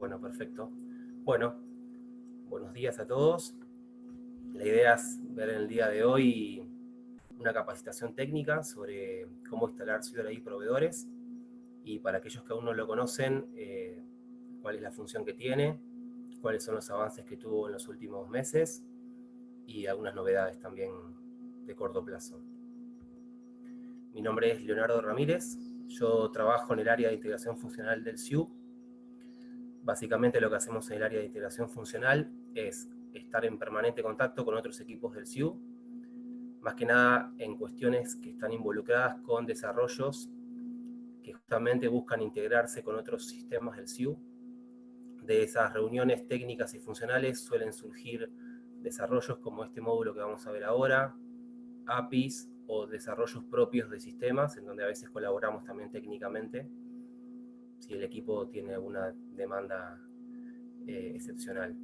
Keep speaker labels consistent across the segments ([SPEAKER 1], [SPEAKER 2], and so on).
[SPEAKER 1] Bueno, perfecto. Bueno, buenos días a todos. La idea es ver en el día de hoy una capacitación técnica sobre cómo instalar CubeAI proveedores, y para aquellos que aún no lo conocen, cuál es la función que tiene, cuáles son los avances que tuvo en los últimos meses y algunas novedades también de corto plazo. Mi nombre es Leonardo Ramírez, yo trabajo en el área de integración funcional del CIU. Básicamente lo que hacemos en el área de integración funcional es estar en permanente contacto con otros equipos del CIU, más que nada en cuestiones que están involucradas con desarrollos que justamente buscan integrarse con otros sistemas del CIU. De esas reuniones técnicas y funcionales suelen surgir desarrollos como este módulo que vamos a ver ahora, APIs o desarrollos propios de sistemas, en donde a veces colaboramos también técnicamente, si el equipo tiene alguna demanda excepcional.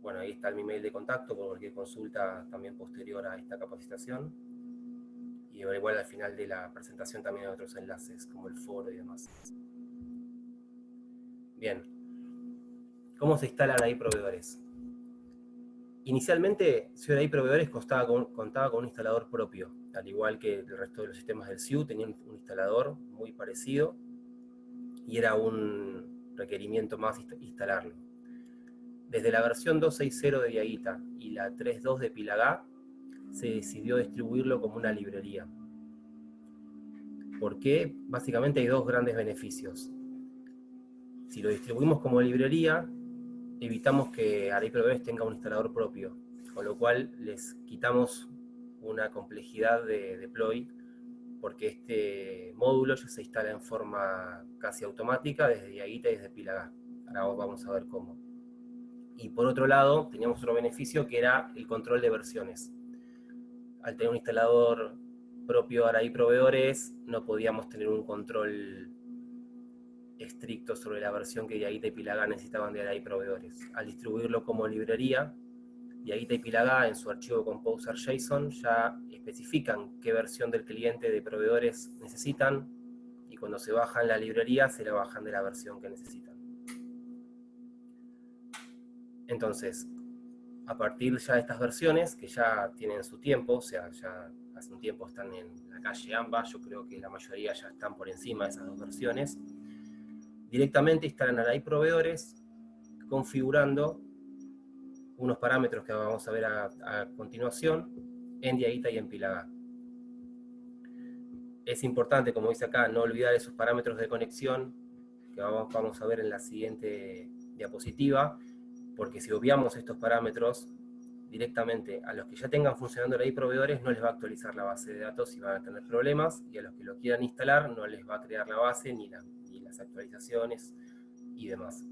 [SPEAKER 1] Bueno, ahí está mi mail de contacto por cualquier consulta también posterior a esta capacitación. Y igual al final de la presentación también hay otros enlaces, como el foro y demás. Bien. ¿Cómo se instalan ahí proveedores? Inicialmente, CubeAI Proveedores contaba con un instalador propio, al igual que el resto de los sistemas del CIU, tenían un instalador muy parecido, y era un requerimiento más instalarlo. Desde la versión 2.6.0 de Diaguita y la 3.2 de Pilagá, se decidió distribuirlo como una librería. ¿Por qué? Básicamente hay dos grandes beneficios. Si lo distribuimos como librería, evitamos que Array Proveedores tenga un instalador propio, con lo cual les quitamos una complejidad de deploy, porque este módulo ya se instala en forma casi automática desde Diaguita y desde Pilagá. Ahora vamos a ver cómo. Y por otro lado, teníamos otro beneficio que era el control de versiones. Al tener un instalador propio Array Proveedores, no podíamos tener un control estricto sobre la versión que Diaguita y Pilagá necesitaban de Array Proveedores. Al distribuirlo como librería, Diaguita y Pilagá en su archivo Composer JSON ya especifican qué versión del cliente de proveedores necesitan, y cuando se bajan la librería se la bajan de la versión que necesitan. Entonces, a partir ya de estas versiones, que ya tienen su tiempo, o sea, ya hace un tiempo están en la calle AMBA, yo creo que la mayoría ya están por encima de esas dos versiones, directamente instalan Array Proveedores configurando unos parámetros que vamos a ver a continuación en Diaguita y en Pilagá. Es importante, como dice acá, no olvidar esos parámetros de conexión que vamos a ver en la siguiente diapositiva, porque si obviamos estos parámetros, directamente a los que ya tengan funcionando Array Proveedores no les va a actualizar la base de datos y van a tener problemas, y a los que lo quieran instalar no les va a crear la base ni las actualizaciones y demás.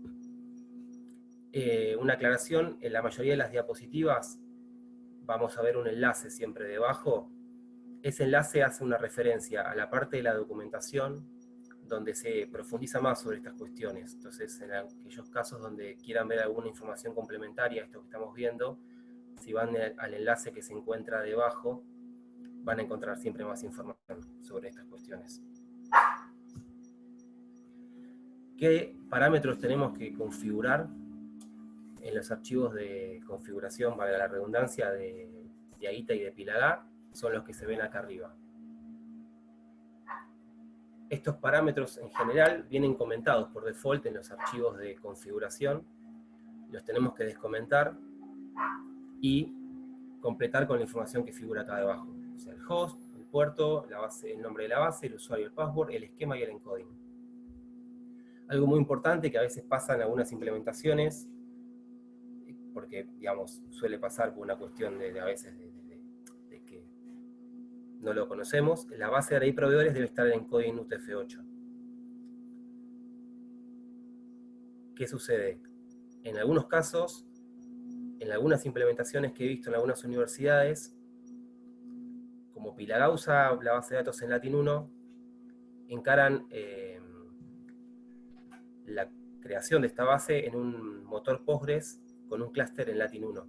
[SPEAKER 1] Una aclaración: en la mayoría de las diapositivas vamos a ver un enlace siempre debajo. Ese enlace hace una referencia a la parte de la documentación donde se profundiza más sobre estas cuestiones. Entonces, en aquellos casos donde quieran ver alguna información complementaria a esto que estamos viendo, si van al enlace que se encuentra debajo, van a encontrar siempre más información sobre estas cuestiones. ¿Qué parámetros tenemos que configurar en los archivos de configuración, valga la redundancia, de Diaguita y de Pilagá? Son los que se ven acá arriba. Estos parámetros en general vienen comentados por default en los archivos de configuración. Los tenemos que descomentar y completar con la información que figura acá debajo. O sea, el host, el puerto, la base, el nombre de la base, el usuario, el password, el esquema y el encoding. Algo muy importante que a veces pasa en algunas implementaciones, porque, digamos, suele pasar por una cuestión de a veces de que no lo conocemos, la base de Array Proveedores debe estar en encoding UTF-8. ¿Qué sucede? En algunos casos, en algunas implementaciones que he visto en algunas universidades, como Pilagá usa la base de datos en Latin 1, encaran la creación de esta base en un motor Postgres con un clúster en Latin 1.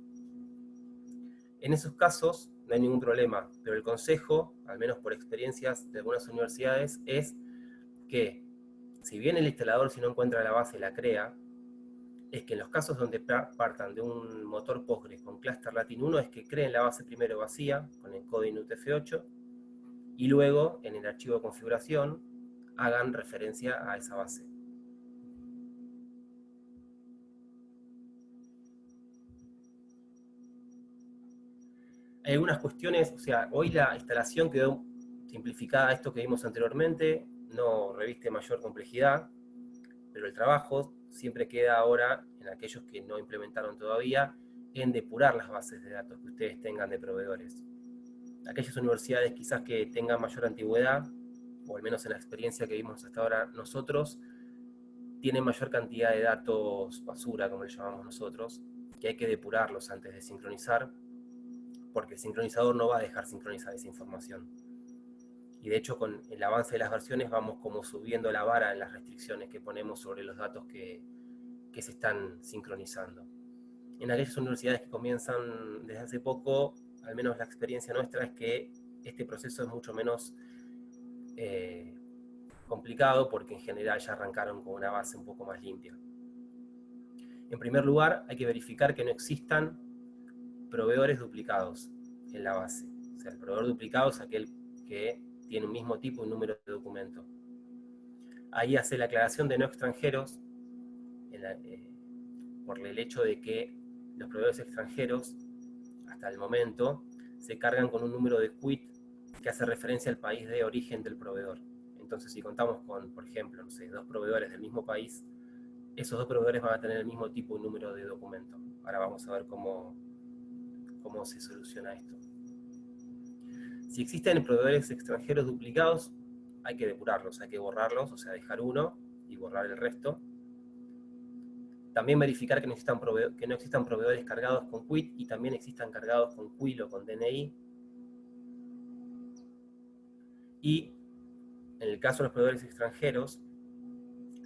[SPEAKER 1] En esos casos no hay ningún problema, pero el consejo, al menos por experiencias de algunas universidades, es que Si bien el instalador, si no encuentra la base, la crea, es que en los casos donde partan de un motor Postgres con Cluster Latin 1, es que creen la base primero vacía, con encoding UTF-8, y luego, en el archivo de configuración, hagan referencia a esa base. Hay algunas cuestiones, o sea, hoy la instalación quedó simplificada a esto que vimos anteriormente, no reviste mayor complejidad, pero el trabajo siempre queda ahora, en aquellos que no implementaron todavía, en depurar las bases de datos que ustedes tengan de proveedores. Aquellas universidades quizás que tengan mayor antigüedad, o al menos en la experiencia que vimos hasta ahora nosotros, tienen mayor cantidad de datos basura, como le llamamos nosotros, que hay que depurarlos antes de sincronizar, porque el sincronizador no va a dejar sincronizar esa información. Y de hecho, con el avance de las versiones vamos como subiendo la vara en las restricciones que ponemos sobre los datos que se están sincronizando. En aquellas universidades que comienzan desde hace poco, al menos la experiencia nuestra es que este proceso es mucho menos complicado, porque en general ya arrancaron con una base un poco más limpia. En primer lugar, hay que verificar que no existan proveedores duplicados en la base. O sea, el proveedor duplicado es aquel que tiene un mismo tipo y número de documento. Ahí hace la aclaración de no extranjeros, por el hecho de que los proveedores extranjeros, hasta el momento, se cargan con un número de quit que hace referencia al país de origen del proveedor. Entonces, si contamos con, por ejemplo, no sé, dos proveedores del mismo país, esos dos proveedores van a tener el mismo tipo y número de documento. Ahora vamos a ver cómo se soluciona esto. Si existen proveedores extranjeros duplicados, hay que depurarlos, hay que borrarlos, o sea, dejar uno y borrar el resto. También verificar que no existan proveedores cargados con quit y también existan cargados con quil o con DNI. Y en el caso de los proveedores extranjeros,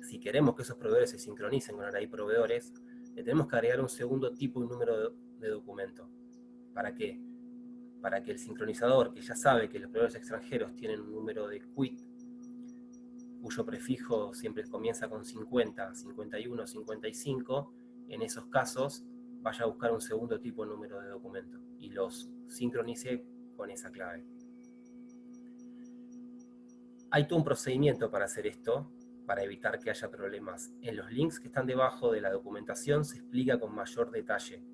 [SPEAKER 1] si queremos que esos proveedores se sincronicen con array proveedores, le tenemos que agregar un segundo tipo y número de documento. ¿Para qué? Para que el sincronizador, que ya sabe que los proveedores extranjeros tienen un número de quit, cuyo prefijo siempre comienza con 50, 51, 55, en esos casos vaya a buscar un segundo tipo de número de documento y los sincronice con esa clave. Hay todo un procedimiento para hacer esto, para evitar que haya problemas. En los links que están debajo de la documentación se explica con mayor detalle.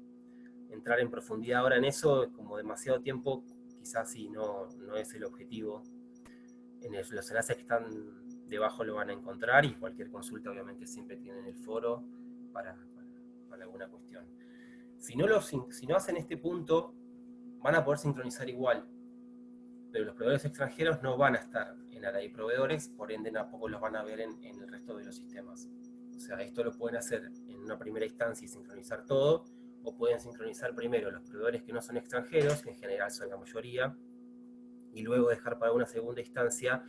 [SPEAKER 1] Entrar en profundidad ahora en eso, como demasiado tiempo, quizás sí no es el objetivo. Los enlaces que están debajo lo van a encontrar, y cualquier consulta obviamente siempre tienen el foro para alguna cuestión. Si no hacen este punto, van a poder sincronizar igual, pero los proveedores extranjeros no van a estar en array proveedores, por ende tampoco los van a ver en el resto de los sistemas. O sea, esto lo pueden hacer en una primera instancia y sincronizar todo, o pueden sincronizar primero los proveedores que no son extranjeros, que en general son la mayoría, y luego dejar para una segunda instancia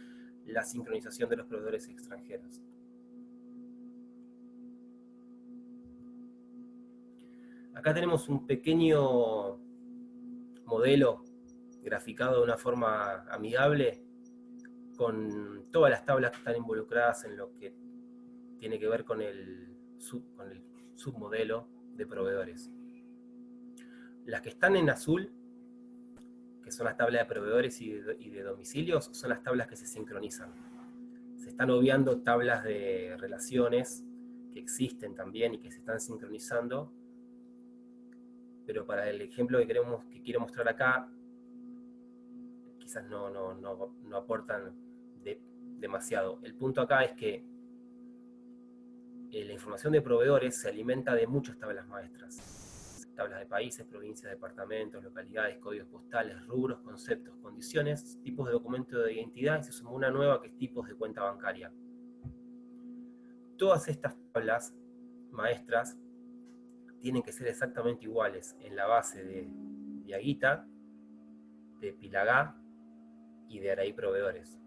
[SPEAKER 1] la sincronización de los proveedores extranjeros. Acá tenemos un pequeño modelo graficado de una forma amigable con todas las tablas que están involucradas en lo que tiene que ver con el submodelo de proveedores. Las que están en azul, que son las tablas de proveedores y de domicilios, son las tablas que se sincronizan. Se están obviando tablas de relaciones que existen también y que se están sincronizando, pero para el ejemplo que quiero mostrar acá, quizás no aportan demasiado. El punto acá es que la información de proveedores se alimenta de muchas tablas maestras. Tablas de países, provincias, departamentos, localidades, códigos postales, rubros, conceptos, condiciones, tipos de documento de identidad, y se sumó una nueva que es tipos de cuenta bancaria. Todas estas tablas maestras tienen que ser exactamente iguales en la base de Diaguita, de Pilagá y de Array Proveedores.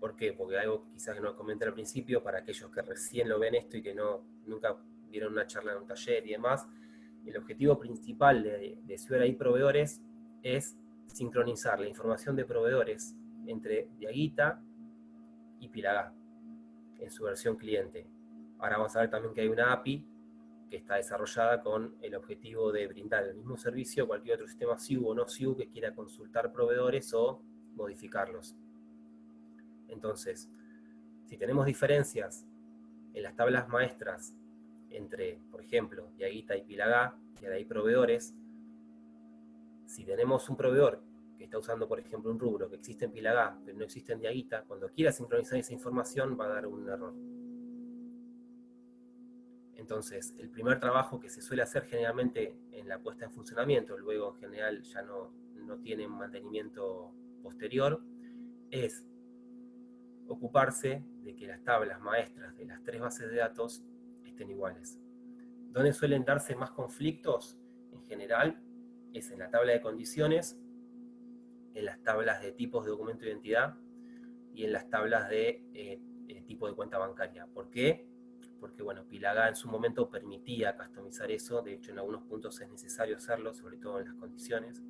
[SPEAKER 1] ¿Por qué? Porque algo quizás que no comenté al principio, para aquellos que recién lo ven esto y que nunca vieron una charla en un taller y demás, el objetivo principal de Ciudad Array Proveedores es sincronizar la información de proveedores entre Diaguita y Pilagá. en su versión cliente. Ahora vamos a ver también que hay una API que está desarrollada con el objetivo de brindar el mismo servicio a cualquier otro sistema SIU o no SIU que quiera consultar proveedores o modificarlos. Entonces, si tenemos diferencias en las tablas maestras entre, por ejemplo, Diaguita y Pilagá, y ahí proveedores, si tenemos un proveedor que está usando, por ejemplo, un rubro que existe en Pilagá, pero no existe en Diaguita, cuando quiera sincronizar esa información va a dar un error. Entonces, el primer trabajo que se suele hacer generalmente en la puesta en funcionamiento, luego en general ya no tiene mantenimiento posterior, es ocuparse de que las tablas maestras de las 3 bases de datos estén iguales. ¿Dónde suelen darse más conflictos? En general es en la tabla de condiciones, en las tablas de tipos de documento de identidad y en las tablas de tipo de cuenta bancaria. ¿Por qué? Porque bueno, Pilagá en su momento permitía customizar eso, de hecho en algunos puntos es necesario hacerlo, sobre todo en las condiciones.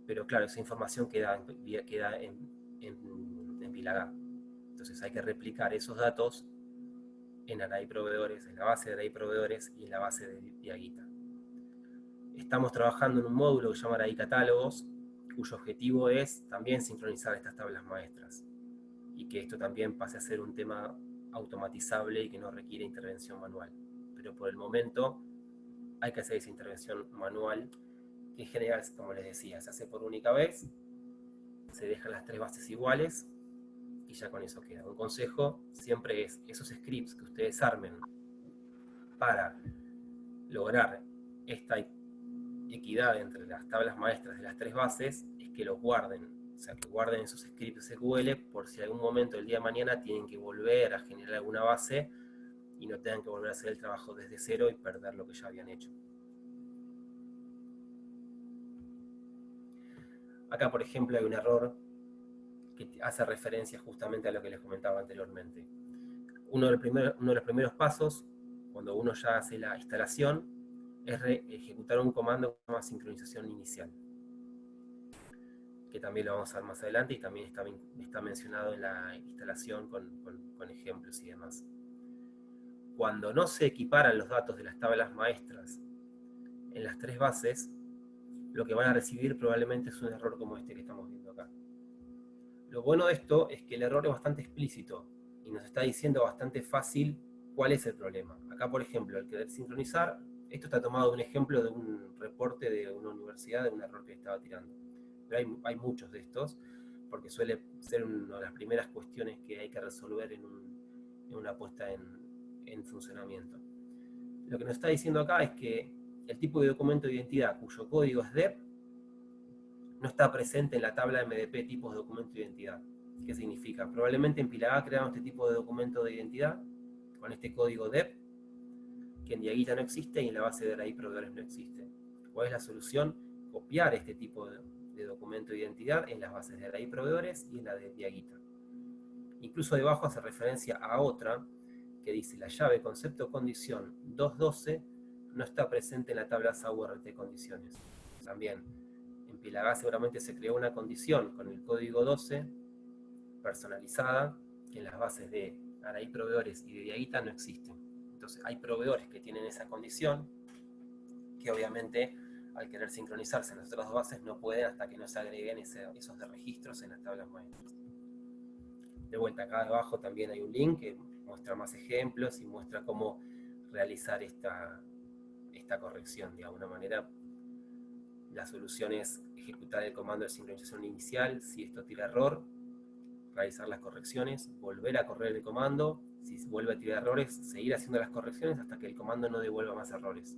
[SPEAKER 1] Pero claro, esa información queda en Pilagá. Entonces hay que replicar esos datos en Array Proveedores, en la base de Array Proveedores y en la base de Diaguita. Estamos trabajando en un módulo que se llama Array Catálogos, cuyo objetivo es también sincronizar estas tablas maestras y que esto también pase a ser un tema automatizable y que no requiere intervención manual. Pero por el momento hay que hacer esa intervención manual, que en general, como les decía, se hace por única vez, se dejan las 3 bases iguales y ya con eso queda. Un consejo siempre es esos scripts que ustedes armen para lograr esta equidad entre las tablas maestras de las 3 bases, es que los guarden. O sea, que guarden esos scripts SQL por si algún momento del día de mañana tienen que volver a generar alguna base y no tengan que volver a hacer el trabajo desde cero y perder lo que ya habían hecho. Acá, por ejemplo, hay un error que hace referencia justamente a lo que les comentaba anteriormente. Uno de los primeros pasos, cuando uno ya hace la instalación, es ejecutar un comando que se llama sincronización inicial, que también lo vamos a ver más adelante y también está mencionado en la instalación con ejemplos y demás. Cuando no se equiparan los datos de las tablas maestras en las 3 bases, lo que van a recibir probablemente es un error como este que estamos viendo acá. Lo bueno de esto es que el error es bastante explícito y nos está diciendo bastante fácil cuál es el problema. Acá, por ejemplo, al querer sincronizar, esto está tomado de un ejemplo de un reporte de una universidad de un error que estaba tirando. Pero hay muchos de estos, porque suele ser una de las primeras cuestiones que hay que resolver en una puesta en funcionamiento. Lo que nos está diciendo acá es que el tipo de documento de identidad cuyo código es DEP no está presente en la tabla MDP tipos de documento de identidad. ¿Qué significa? Probablemente en Pilagá crearon este tipo de documento de identidad con este código DEP, que en Diaguita no existe y en la base de Array Proveedores no existe. ¿Cuál es la solución? Copiar este tipo de documento de identidad en las bases de Array Proveedores y en la de Diaguita. Incluso debajo hace referencia a otra que dice la llave concepto condición 212 no está presente en la tabla SAURT condiciones. También en Pilagá seguramente se creó una condición con el código 12 personalizada que en las bases de Array Proveedores y de Diaguita no existen. Entonces hay proveedores que tienen esa condición que obviamente al querer sincronizarse en las otras 2 bases no pueden hasta que no se agreguen esos de registros en las tablas maestras. De vuelta, acá abajo también hay un link que muestra más ejemplos y muestra cómo realizar esta corrección. De alguna manera, la solución es ejecutar el comando de sincronización inicial. Si esto tira error, realizar las correcciones, volver a correr el comando. Si vuelve a tirar errores, seguir haciendo las correcciones hasta que el comando no devuelva más errores.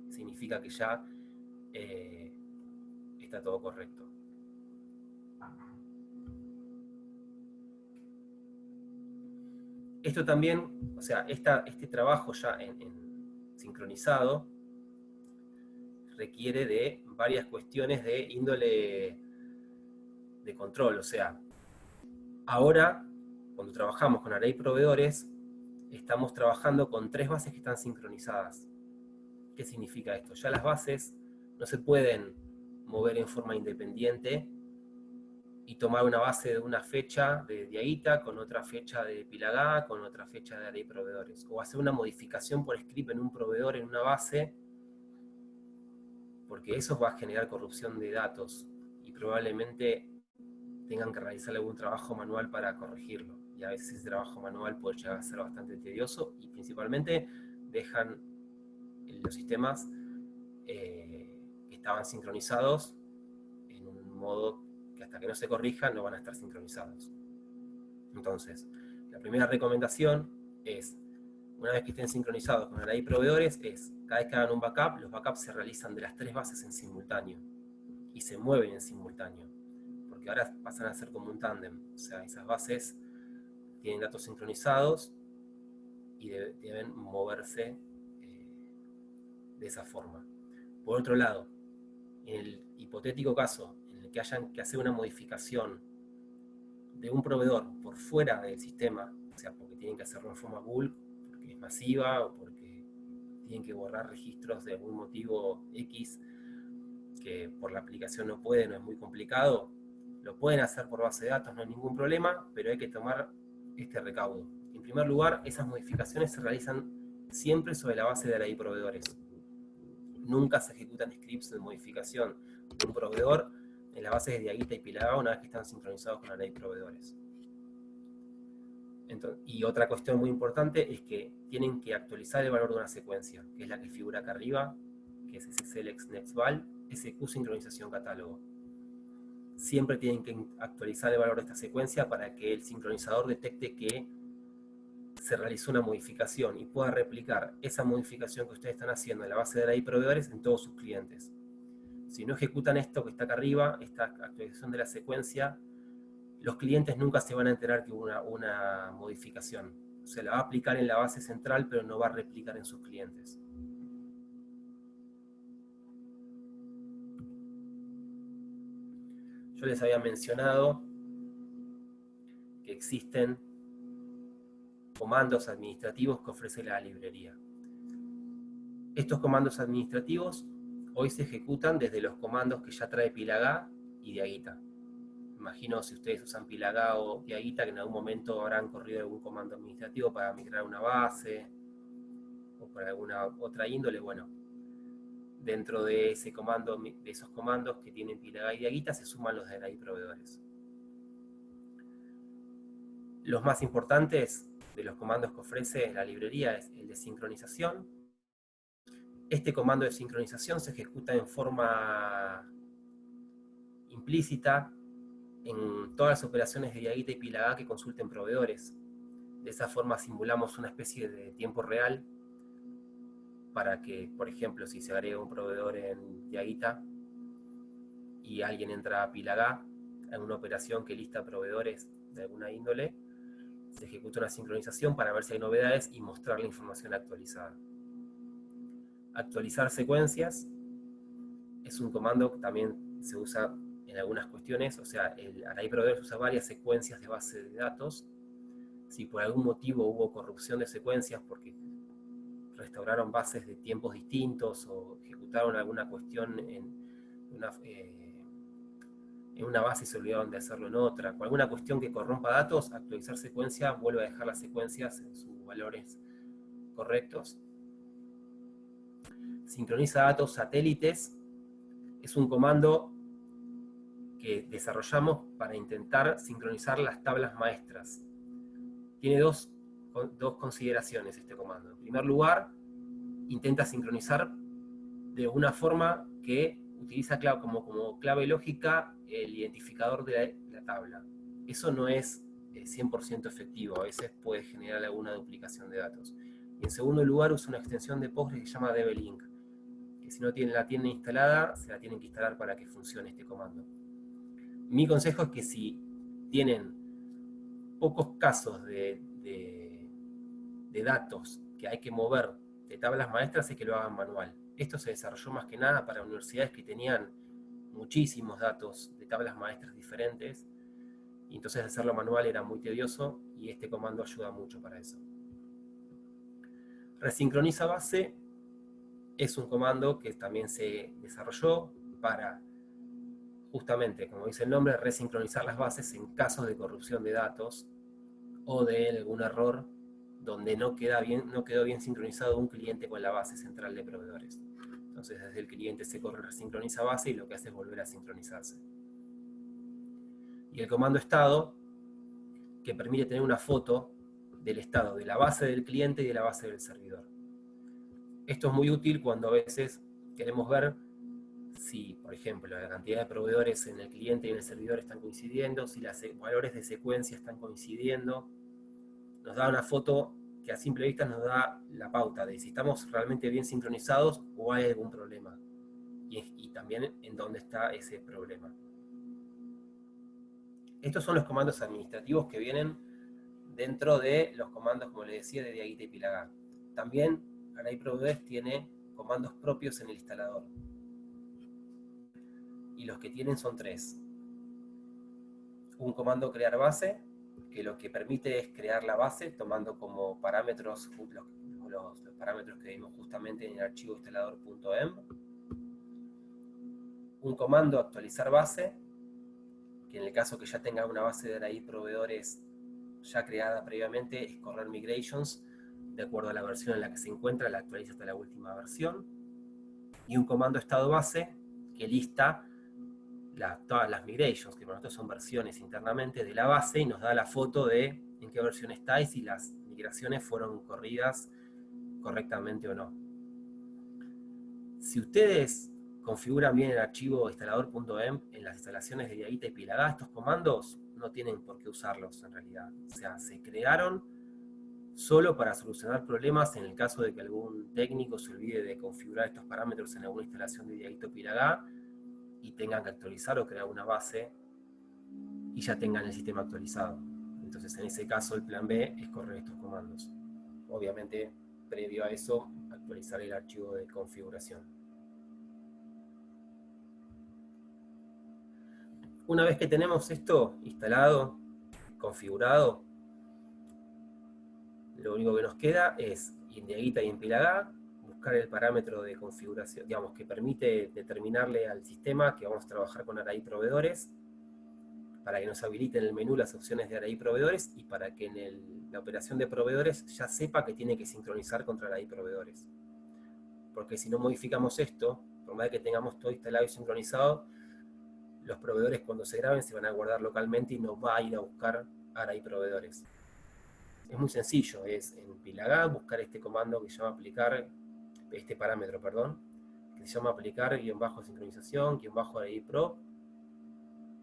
[SPEAKER 1] Significa que ya está todo correcto. Esto también, o sea, este trabajo ya en sincronizado requiere de varias cuestiones de índole de control. O sea, ahora, cuando trabajamos con Array Proveedores, estamos trabajando con 3 bases que están sincronizadas. ¿Qué significa esto? Ya las bases no se pueden mover en forma independiente y tomar una base de una fecha de Diaguita con otra fecha de Pilagá, con otra fecha de array proveedores. O hacer una modificación por script en un proveedor, en una base, porque eso va a generar corrupción de datos y probablemente tengan que realizar algún trabajo manual para corregirlo. Y a veces ese trabajo manual puede llegar a ser bastante tedioso y principalmente dejan los sistemas que estaban sincronizados en un modo que hasta que no se corrijan no van a estar sincronizados. Entonces, la primera recomendación es, una vez que estén sincronizados con array proveedores, es cada vez que hagan un backup, los backups se realizan de las 3 bases en simultáneo y se mueven en simultáneo, porque ahora pasan a ser como un tándem, o sea, esas bases tienen datos sincronizados y deben moverse de esa forma. Por otro lado, en el hipotético caso en el que hayan que hacer una modificación de un proveedor por fuera del sistema, o sea, porque tienen que hacerlo en forma bulk, porque es masiva o porque tienen que borrar registros de algún motivo X que por la aplicación no pueden, no es muy complicado, lo pueden hacer por base de datos, no hay ningún problema, pero hay que tomar este recaudo. En primer lugar, esas modificaciones se realizan siempre sobre la base de array proveedores. Nunca se ejecutan scripts de modificación de un proveedor en las bases de Diaguita y Pilagá una vez que están sincronizados con array proveedores. Entonces, y otra cuestión muy importante es que tienen que actualizar el valor de una secuencia, que es la que figura acá arriba, que es ese select next val, SQ sincronización catálogo. Siempre tienen que actualizar el valor de esta secuencia para que el sincronizador detecte que se realizó una modificación y pueda replicar esa modificación que ustedes están haciendo en la base de array proveedores en todos sus clientes. Si no ejecutan esto que está acá arriba, esta actualización de la secuencia, los clientes nunca se van a enterar que hubo una modificación. Se la va a aplicar en la base central, pero no va a replicar en sus clientes. Yo les había mencionado que existen comandos administrativos que ofrece la librería. Estos comandos administrativos hoy se ejecutan desde los comandos que ya trae Pilagá y Diaguita. Imagino si ustedes usan Pilagá o Diaguita que en algún momento habrán corrido algún comando administrativo para migrar una base o para alguna otra índole. Bueno, dentro de ese comando, de esos comandos que tienen Pilagá y Diaguita se suman los de array proveedores. Los más importantes de los comandos que ofrece la librería es el de sincronización. Este comando de sincronización se ejecuta en forma implícita en todas las operaciones de Diaguita y Pilagá que consulten proveedores. De esa forma simulamos una especie de tiempo real para que, por ejemplo, si se agrega un proveedor en Diaguita y alguien entra a Pilagá en una operación que lista proveedores de alguna índole, se ejecuta una sincronización para ver si hay novedades y mostrar la información actualizada. Actualizar secuencias es un comando que también se usa en algunas cuestiones, o sea, el array proveedor usa varias secuencias de base de datos. Si por algún motivo hubo corrupción de secuencias porque restauraron bases de tiempos distintos o ejecutaron alguna cuestión en una base y se olvidaron de hacerlo en otra, con alguna cuestión que corrompa datos, actualizar secuencia vuelve a dejar las secuencias en sus valores correctos. Sincroniza datos satélites es un comando que desarrollamos para intentar sincronizar las tablas maestras. Tiene dos consideraciones este comando. En primer lugar, intenta sincronizar de una forma que utiliza como clave lógica el identificador de la tabla. Eso no es 100% efectivo, a veces puede generar alguna duplicación de datos. Y en segundo lugar, usa una extensión de Postgres que se llama dblink, que si no la tienen instalada, se la tienen que instalar para que funcione este comando. Mi consejo es que si tienen pocos casos de datos que hay que mover de tablas maestras, es que lo hagan manual. Esto se desarrolló más que nada para universidades que tenían muchísimos datos de tablas maestras diferentes, y entonces hacerlo manual era muy tedioso, y este comando ayuda mucho para eso. Resincroniza base es un comando que también se desarrolló para justamente, como dice el nombre, resincronizar las bases en casos de corrupción de datos o de algún error donde no quedó bien sincronizado un cliente con la base central de proveedores. Entonces desde el cliente se corre resincroniza base y lo que hace es volver a sincronizarse. Y el comando estado, que permite tener una foto del estado de la base del cliente y de la base del servidor. Esto es muy útil cuando a veces queremos ver si, por ejemplo, la cantidad de proveedores en el cliente y en el servidor están coincidiendo, si los valores de secuencia están coincidiendo. Nos da una foto que a simple vista nos da la pauta de si estamos realmente bien sincronizados o hay algún problema. Y también en dónde está ese problema. Estos son los comandos administrativos que vienen dentro de los comandos, como les decía, de Diaguita y Pilagá. También Array Proveedores tiene comandos propios en el instalador. Y los que tienen son 3. Un comando crear base, que lo que permite es crear la base tomando como parámetros los parámetros que vimos justamente en el archivo instalador.env. Un comando actualizar base, que en el caso que ya tenga una base de Array Proveedores ya creada previamente, es correr migrations de acuerdo a la versión en la que se encuentra, la actualiza hasta la última versión. Y un comando estado base, que lista todas las migrations, que para nosotros son versiones internamente de la base, y nos da la foto de en qué versión está y si las migraciones fueron corridas correctamente o no. Si ustedes configuran bien el archivo instalador.env en las instalaciones de Diaguita y Pilagá, estos comandos no tienen por qué usarlos en realidad. O sea, se crearon solo para solucionar problemas en el caso de que algún técnico se olvide de configurar estos parámetros en alguna instalación de Diaguita o Pilagá y tengan que actualizar o crear una base y ya tengan el sistema actualizado. Entonces, en ese caso, el plan B es correr estos comandos. Obviamente, previo a eso, actualizar el archivo de configuración. Una vez que tenemos esto instalado, configurado, lo único que nos queda es, en Diaguita y en Pilagá, buscar el parámetro de configuración, digamos, que permite determinarle al sistema que vamos a trabajar con Array Proveedores, para que nos habilite en el menú las opciones de Array Proveedores y para que en la operación de proveedores ya sepa que tiene que sincronizar contra Array Proveedores. Porque si no modificamos esto, por más que tengamos todo instalado y sincronizado, los proveedores cuando se graben se van a guardar localmente y no va a ir a buscar Array Proveedores. Es muy sencillo, es en Pilagá buscar este comando que se llama aplicar, este parámetro, perdón, que se llama aplicar _sincronización, _array pro,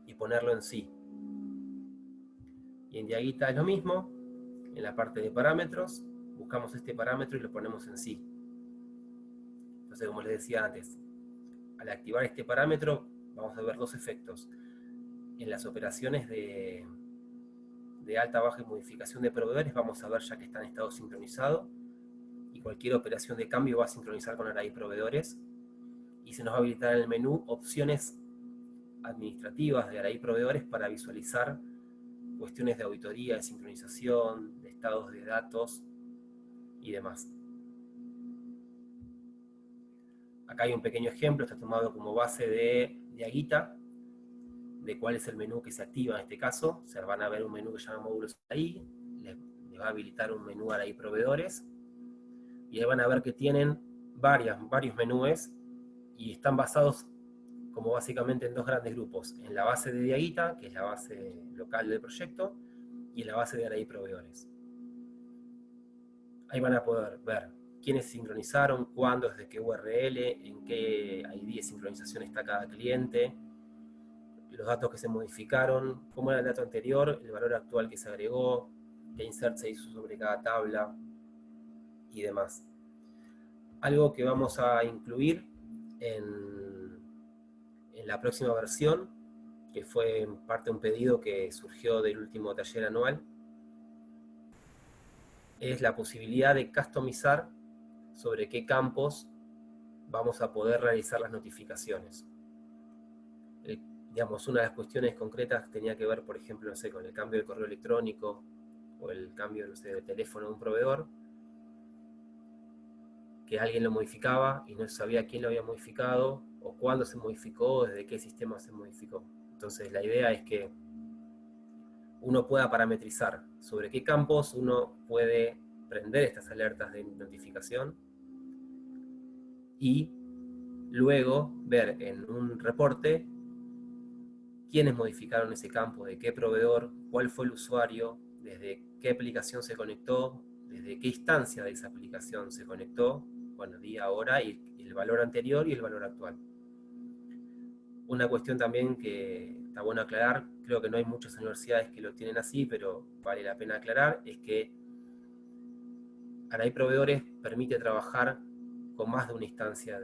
[SPEAKER 1] y ponerlo en sí. Y en Diaguita es lo mismo, en la parte de parámetros, buscamos este parámetro y lo ponemos en sí. Entonces, como les decía antes, al activar este parámetro vamos a ver dos efectos. En las operaciones de alta, baja y modificación de proveedores vamos a ver ya que está en estado sincronizado y cualquier operación de cambio va a sincronizar con Array Proveedores y se nos va a habilitar en el menú opciones administrativas de Array Proveedores para visualizar cuestiones de auditoría, de sincronización, de estados de datos y demás. Acá hay un pequeño ejemplo, está tomado como base de Diaguita, de cuál es el menú que se activa en este caso. O sea, van a ver un menú que se llama módulos ahí, les va a habilitar un menú Array Proveedores, y ahí van a ver que tienen varios menús y están basados como básicamente en dos grandes grupos, en la base de Diaguita, que es la base local del proyecto, y en la base de Array Proveedores. Ahí van a poder ver quiénes sincronizaron, cuándo, desde qué URL, en qué ID de sincronización está cada cliente, los datos que se modificaron, cómo era el dato anterior, el valor actual que se agregó, qué insert se hizo sobre cada tabla y demás. Algo que vamos a incluir en la próxima versión, que fue en parte un pedido que surgió del último taller anual, es la posibilidad de customizar sobre qué campos vamos a poder realizar las notificaciones. Digamos, una de las cuestiones concretas tenía que ver, por ejemplo, no sé, con el cambio de correo electrónico o el cambio, no sé, de teléfono de un proveedor, que alguien lo modificaba y no sabía quién lo había modificado, o cuándo se modificó, o desde qué sistema se modificó. Entonces la idea es que uno pueda parametrizar sobre qué campos uno puede prender estas alertas de notificación y luego ver en un reporte quiénes modificaron ese campo, de qué proveedor, cuál fue el usuario, desde qué aplicación se conectó, desde qué instancia de esa aplicación se conectó, bueno, día, hora y el valor anterior y el valor actual. Una cuestión también que está bueno aclarar, creo que no hay muchas universidades que lo tienen así, pero vale la pena aclarar, es que Array Proveedores permite trabajar con más de una instancia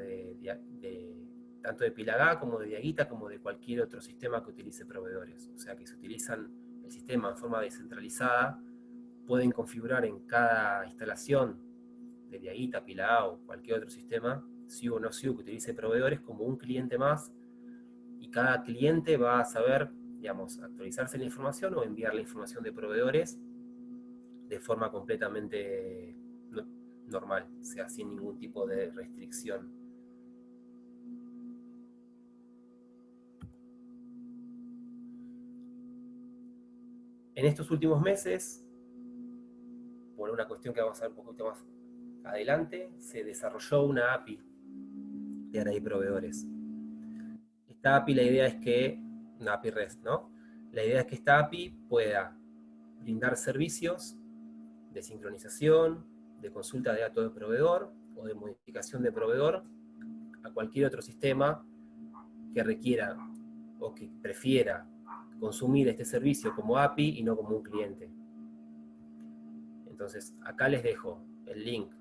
[SPEAKER 1] tanto de Pilagá como de Diaguita como de cualquier otro sistema que utilice proveedores. O sea que se utilizan el sistema en forma descentralizada, pueden configurar en cada instalación de Diaguita, Pilagá o cualquier otro sistema, SIU o no SIU, que utilice proveedores como un cliente más, y cada cliente va a saber, digamos, actualizarse la información o enviar la información de proveedores de forma completamente normal, o sea, sin ningún tipo de restricción. En estos últimos meses, por una cuestión que vamos a ver un poquito más adelante, se desarrolló una API de Array Proveedores. Esta API, la idea es que, una API REST, ¿no? La idea es que esta API pueda brindar servicios de sincronización, de consulta de datos de proveedor o de modificación de proveedor a cualquier otro sistema que requiera o que prefiera consumir este servicio como API y no como un cliente. Entonces, acá les dejo el link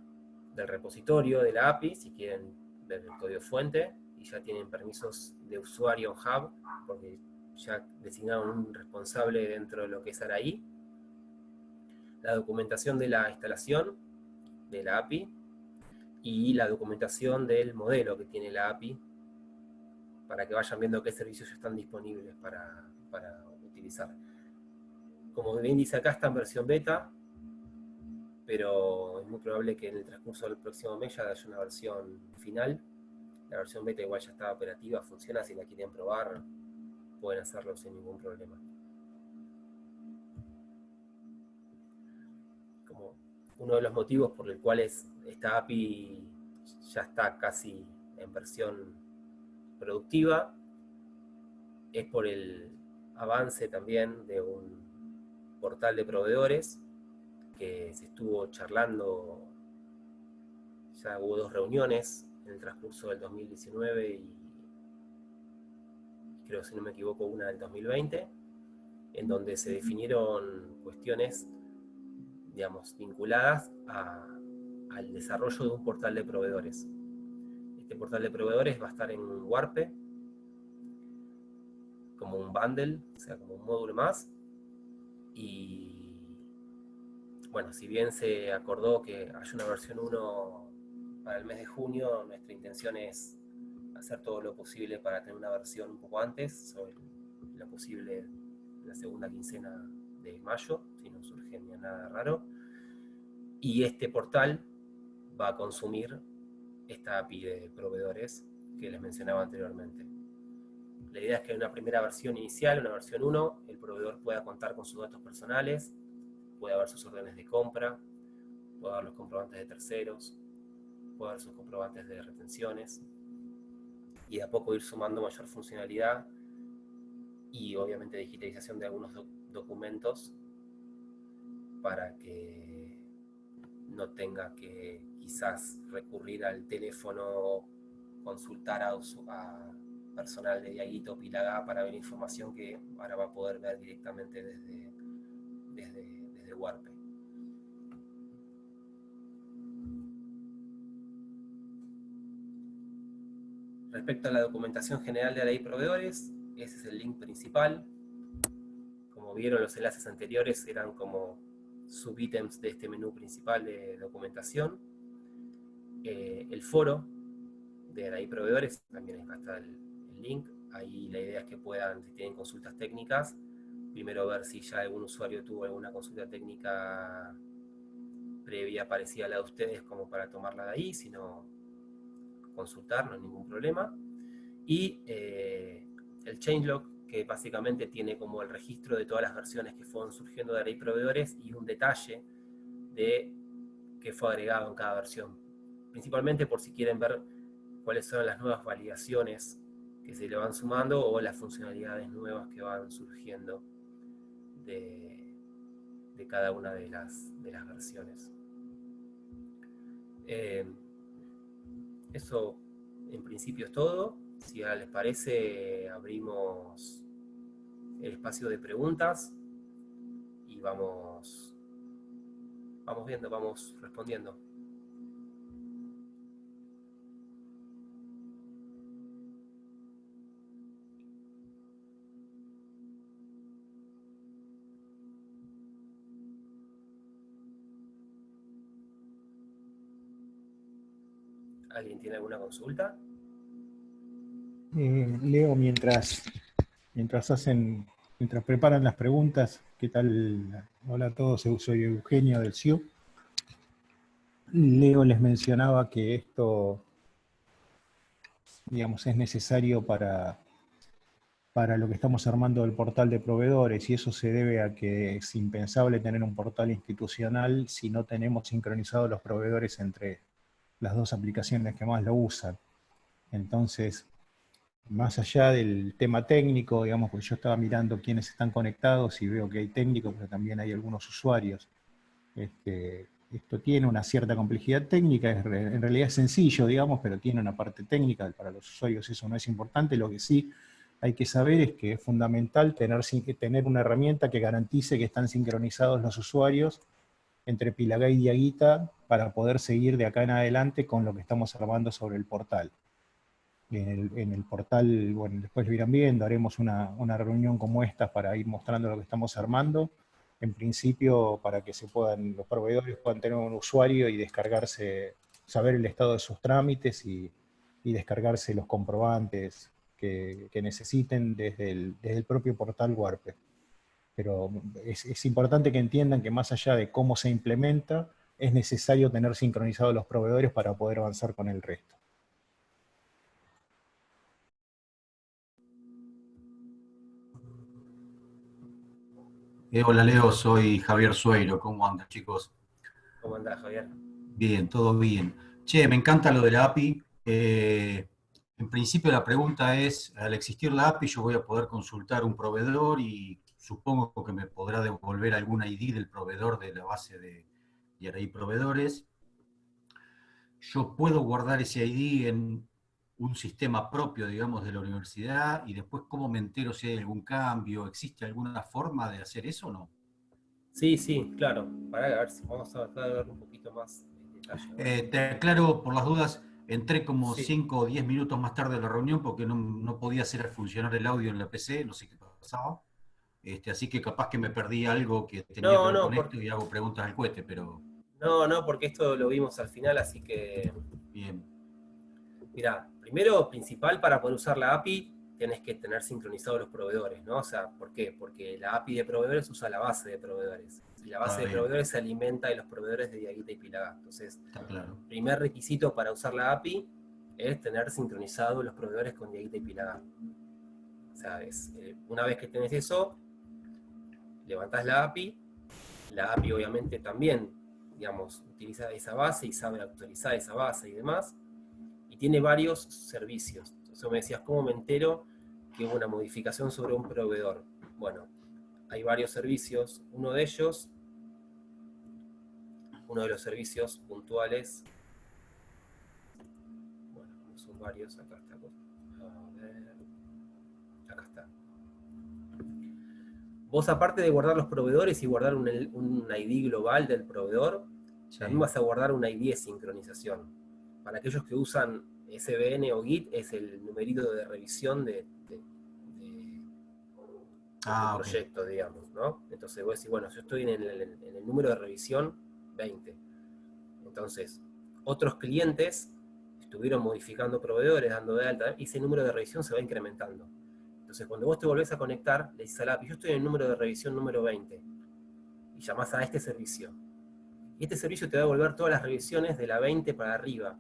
[SPEAKER 1] del repositorio de la API, si quieren ver el código fuente, y ya tienen permisos de usuario en Hub, porque ya designaron un responsable dentro de lo que es Araí. La documentación de la instalación de la API y la documentación del modelo que tiene la API para que vayan viendo qué servicios ya están disponibles para utilizar. Como bien dice acá, está en versión beta, pero es muy probable que en el transcurso del próximo mes ya haya una versión final. La versión beta igual ya está operativa, funciona, si la quieren probar pueden hacerlo sin ningún problema. Como uno de los motivos por los cuales esta API ya está casi en versión productiva es por el avance también de un portal de proveedores que se estuvo charlando, ya hubo 2 reuniones en el transcurso del 2019 y creo, si no me equivoco, una del 2020, en donde se definieron cuestiones, digamos, vinculadas al desarrollo de un portal de proveedores. Este portal de proveedores va a estar en Warpe, como un bundle, o sea, como un módulo más, y bueno, si bien se acordó que haya una versión 1 para el mes de junio, nuestra intención es hacer todo lo posible para tener una versión un poco antes, sobre lo posible en la segunda quincena de mayo, si no surge nada raro. Y este portal va a consumir esta API de proveedores que les mencionaba anteriormente. La idea es que en una primera versión inicial, una versión 1, el proveedor pueda contar con sus datos personales, pueda ver sus órdenes de compra, pueda ver los comprobantes de terceros, pueda ver sus comprobantes de retenciones, y de a poco ir sumando mayor funcionalidad y obviamente digitalización de algunos documentos para que no tenga que quizás recurrir al teléfono, consultar a personal de Diaguito o Pilagá para ver información que ahora va a poder ver directamente desde Warpe. Respecto a la documentación general de Array Proveedores, ese es el link principal. Como vieron, los enlaces anteriores eran como subítems de este menú principal de documentación. El foro de Array Proveedores, también está el link. Ahí la idea es que puedan, si tienen consultas técnicas, primero ver si ya algún usuario tuvo alguna consulta técnica previa parecida a la de ustedes como para tomarla de ahí, sino consultar, no hay ningún problema. Y el changelog, que básicamente tiene como el registro de todas las versiones que fueron surgiendo de Array Proveedores y un detalle de qué fue agregado en cada versión. Principalmente por si quieren ver cuáles son las nuevas validaciones que se le van sumando o las funcionalidades nuevas que van surgiendo de cada una de las versiones. Eso en principio es todo. Si ahora les parece, abrimos el espacio de preguntas y vamos viendo, vamos respondiendo. ¿Alguien tiene alguna consulta?
[SPEAKER 2] Leo, mientras preparan las preguntas, ¿qué tal? Hola a todos, soy Eugenio del CIU. Leo les mencionaba que esto, digamos, es necesario para lo que estamos armando del portal de proveedores, y eso se debe a que es impensable tener un portal institucional si no tenemos sincronizados los proveedores entre las dos aplicaciones que más lo usan. Entonces, más allá del tema técnico, digamos, porque yo estaba mirando quiénes están conectados y veo que hay técnicos, pero también hay algunos usuarios. Esto tiene una cierta complejidad técnica, en realidad es sencillo, digamos, pero tiene una parte técnica, para los usuarios eso no es importante. Lo que sí hay que saber es que es fundamental tener una herramienta que garantice que están sincronizados los usuarios entre Pilagá y Diaguita para poder seguir de acá en adelante con lo que estamos armando sobre el portal. En el portal, bueno, después lo irán viendo, haremos una reunión como esta para ir mostrando lo que estamos armando. En principio, para que los proveedores puedan tener un usuario y descargarse, saber el estado de sus trámites y descargarse los comprobantes que necesiten desde el propio portal Warpe. Pero es importante que entiendan que más allá de cómo se implementa, es necesario tener sincronizados los proveedores para poder avanzar con el resto.
[SPEAKER 3] Hola Leo, soy Javier Sueiro. ¿Cómo andan, chicos?
[SPEAKER 1] ¿Cómo andás, Javier?
[SPEAKER 3] Bien, todo bien. Che, me encanta lo de la API. En principio la pregunta es, al existir la API yo voy a poder consultar un proveedor y supongo que me podrá devolver algún ID del proveedor de la base de Array Proveedores. Yo puedo guardar ese ID en un sistema propio, digamos, de la universidad y después cómo me entero si hay algún cambio. ¿Existe alguna forma de hacer eso o no?
[SPEAKER 1] Sí, sí, claro. Para ver si vamos a tratar de ver un poquito más en detalle.
[SPEAKER 3] Te aclaro por las dudas, entré como
[SPEAKER 1] Sí.
[SPEAKER 3] 5 o 10 minutos más tarde de la reunión porque no podía hacer funcionar el audio en la PC, no sé qué pasaba. Así que capaz que me perdí algo que tenía que
[SPEAKER 1] No,
[SPEAKER 3] ver
[SPEAKER 1] no,
[SPEAKER 3] con esto y hago preguntas al cohete, pero
[SPEAKER 1] no, porque esto lo vimos al final, así que,
[SPEAKER 3] bien.
[SPEAKER 1] mira, primero, principal, para poder usar la API, tenés que tener sincronizados los proveedores, ¿no? O sea, ¿por qué? Porque la API de proveedores usa la base de proveedores. Y la base
[SPEAKER 3] Está
[SPEAKER 1] de
[SPEAKER 3] bien,
[SPEAKER 1] proveedores se alimenta de los proveedores de Diaguita y Pilagá. Entonces,
[SPEAKER 3] está claro.
[SPEAKER 1] primer requisito para usar la API es tener sincronizados los proveedores con Diaguita y Pilagá. O sea, una vez que tenés eso, levantás la API obviamente también, digamos, utiliza esa base y sabe actualizar esa base y demás, y tiene varios servicios. Entonces me decías, ¿cómo me entero que hubo una modificación sobre un proveedor? Bueno, hay varios servicios, uno de los servicios puntuales, bueno, son varios, acá está, a ver, acá está. Vos, aparte de guardar los proveedores y guardar un ID global del proveedor,
[SPEAKER 3] Sí.
[SPEAKER 1] también vas a guardar un ID de sincronización. Para aquellos que usan SVN o Git, es el numerito de revisión de tu proyecto, okay, digamos, ¿no? Entonces vos decís, bueno, yo estoy en el número de revisión 20. Entonces, otros clientes estuvieron modificando proveedores, dando de alta, y ese número de revisión se va incrementando. Entonces, cuando vos te volvés a conectar, le dices a la API, yo estoy en el número de revisión número 20, y llamás a este servicio. Y este servicio te va a devolver todas las revisiones de la 20 para arriba.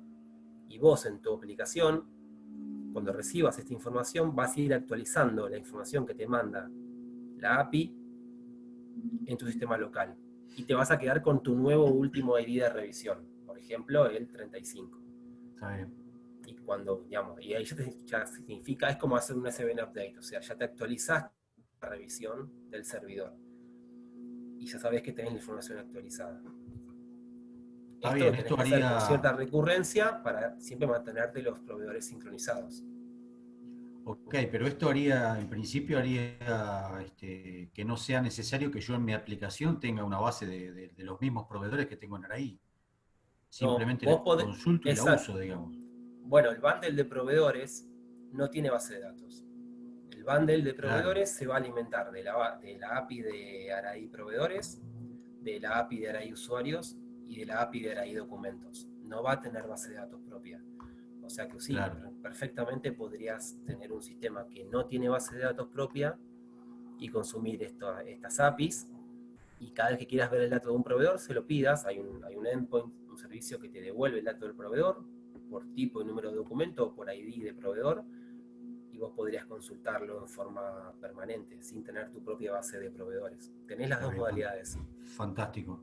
[SPEAKER 1] Y vos en tu aplicación, cuando recibas esta información, vas a ir actualizando la información que te manda la API en tu sistema local. Y te vas a quedar con tu nuevo último ID de revisión. Por ejemplo, el 35.
[SPEAKER 3] Está bien.
[SPEAKER 1] Y cuando, digamos, y ahí ya significa, es como hacer un SVN update, o sea, ya te actualizás la revisión del servidor. Y ya sabés que tenés la información actualizada.
[SPEAKER 3] Está
[SPEAKER 1] Esto
[SPEAKER 3] bien,
[SPEAKER 1] lo tenés
[SPEAKER 3] esto
[SPEAKER 1] que hacer con
[SPEAKER 3] haría...
[SPEAKER 1] cierta recurrencia para siempre mantenerte los proveedores sincronizados.
[SPEAKER 3] Ok, pero esto haría, en principio haría que no sea necesario que yo en mi aplicación tenga una base de los mismos proveedores que tengo en Araí.
[SPEAKER 1] No,
[SPEAKER 3] Simplemente
[SPEAKER 1] vos
[SPEAKER 3] la
[SPEAKER 1] podés,
[SPEAKER 3] consulto y la uso, digamos.
[SPEAKER 1] bueno, el bundle de proveedores no tiene base de datos. El bundle de
[SPEAKER 3] Claro,
[SPEAKER 1] proveedores se va a alimentar de la API de Araí Proveedores, de la API de Araí Usuarios y de la API de Araí Documentos. No va a tener base de datos propia. O sea que sí,
[SPEAKER 3] claro.
[SPEAKER 1] perfectamente podrías tener un sistema que no tiene base de datos propia y consumir estas APIs, y cada vez que quieras ver el dato de un proveedor, se lo pidas, hay un endpoint, un servicio que te devuelve el dato del proveedor, por tipo y número de documento o por ID de proveedor, y vos podrías consultarlo en forma permanente, sin tener tu propia base de proveedores. Tenés las
[SPEAKER 3] Está
[SPEAKER 1] dos
[SPEAKER 3] bien,
[SPEAKER 1] modalidades.
[SPEAKER 3] fantástico.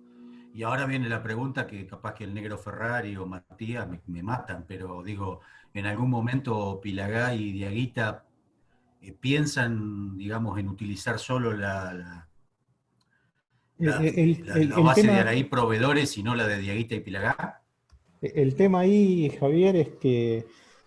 [SPEAKER 3] Y ahora viene la pregunta que capaz que el negro Ferrari o Matías me matan, pero digo, en algún momento Pilagá y Diaguita piensan, digamos, en utilizar solo la
[SPEAKER 2] El
[SPEAKER 3] base de
[SPEAKER 2] tema,
[SPEAKER 3] Araí proveedores y no la de Diaguita y Pilagá.
[SPEAKER 2] el tema ahí, Javier, es que,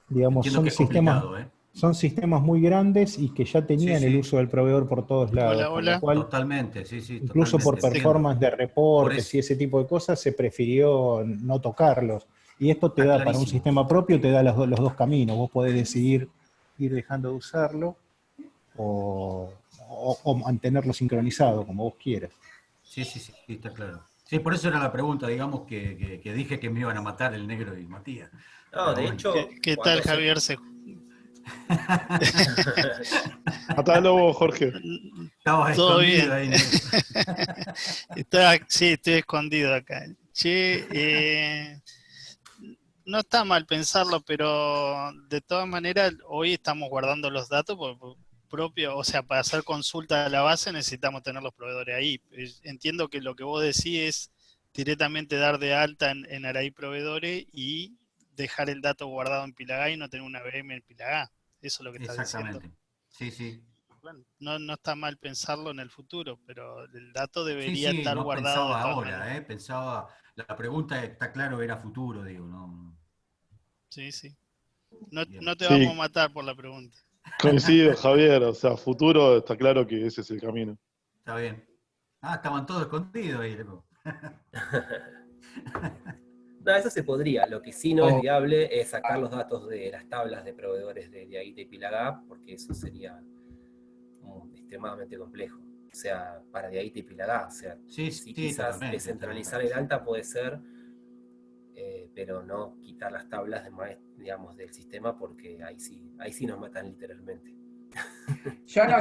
[SPEAKER 2] digamos,
[SPEAKER 3] Entiendo que es complicado, ¿eh?
[SPEAKER 2] son sistemas muy grandes y que ya
[SPEAKER 3] Sí,
[SPEAKER 2] tenían el
[SPEAKER 3] sí,
[SPEAKER 2] uso del proveedor por todos lados,
[SPEAKER 4] Hola,
[SPEAKER 2] con lo
[SPEAKER 4] hola.
[SPEAKER 2] cual,
[SPEAKER 3] totalmente, sí, sí,
[SPEAKER 2] incluso por
[SPEAKER 3] totalmente, entiendo.
[SPEAKER 2] performance de
[SPEAKER 3] Por
[SPEAKER 2] reportes
[SPEAKER 3] eso,
[SPEAKER 2] y ese tipo de cosas, se prefirió no tocarlos. Y esto te
[SPEAKER 3] está
[SPEAKER 2] da, para un
[SPEAKER 3] clarísimo.
[SPEAKER 2] sistema propio, te da los dos caminos. Vos podés decidir ir dejando de usarlo o mantenerlo sincronizado, como vos quieras.
[SPEAKER 3] Sí, sí, sí, está claro. Sí, por eso era la pregunta, digamos, que dije que me iban a matar el negro y Matías.
[SPEAKER 1] No,
[SPEAKER 3] Pero
[SPEAKER 1] de
[SPEAKER 3] bueno.
[SPEAKER 1] hecho,
[SPEAKER 4] ¿Qué tal,
[SPEAKER 1] cuando se...
[SPEAKER 4] Javier?
[SPEAKER 5] Matalo vos, Jorge.
[SPEAKER 3] Estabas
[SPEAKER 4] Todo
[SPEAKER 3] escondido
[SPEAKER 4] bien.
[SPEAKER 3] ahí, negro.
[SPEAKER 4] Sí, estoy escondido acá. Che, no está mal pensarlo, pero de todas maneras, hoy estamos guardando los datos propio, o sea, para hacer consulta a la base necesitamos tener los proveedores ahí. Entiendo que lo que vos decís es directamente dar de alta en Araí Proveedores y dejar el dato guardado en Pilagá y no tener una VM en Pilagá. Eso es lo que estás diciendo.
[SPEAKER 3] Exactamente. Sí, sí.
[SPEAKER 4] Bueno, no está mal pensarlo en el futuro, pero el dato
[SPEAKER 3] Sí,
[SPEAKER 4] debería
[SPEAKER 3] sí,
[SPEAKER 4] estar
[SPEAKER 3] no
[SPEAKER 4] guardado de
[SPEAKER 3] pensaba
[SPEAKER 4] todas maneras.
[SPEAKER 3] ahora, ¿eh? Pensaba, la pregunta está claro, era futuro, digo, no.
[SPEAKER 4] Sí, sí.
[SPEAKER 3] Bien.
[SPEAKER 4] No te vamos a
[SPEAKER 5] Sí,
[SPEAKER 4] matar por la pregunta.
[SPEAKER 5] coincido, Javier. O sea, futuro está claro que ese es el camino.
[SPEAKER 3] Está bien. Ah, estaban todos escondidos ahí, loco.
[SPEAKER 1] No, eso se podría. Lo que sí no es
[SPEAKER 5] Oh,
[SPEAKER 1] viable es sacar los datos de las tablas de proveedores de Diaguita y Pilagá, porque eso sería extremadamente complejo. O sea, para Diaguita y Pilagá. O sea,
[SPEAKER 3] Sí,
[SPEAKER 1] sí
[SPEAKER 3] sí,
[SPEAKER 1] quizás
[SPEAKER 3] totalmente.
[SPEAKER 1] descentralizar el alta puede ser, pero no quitar las tablas digamos, del sistema, porque ahí sí nos matan literalmente.
[SPEAKER 6] Yo no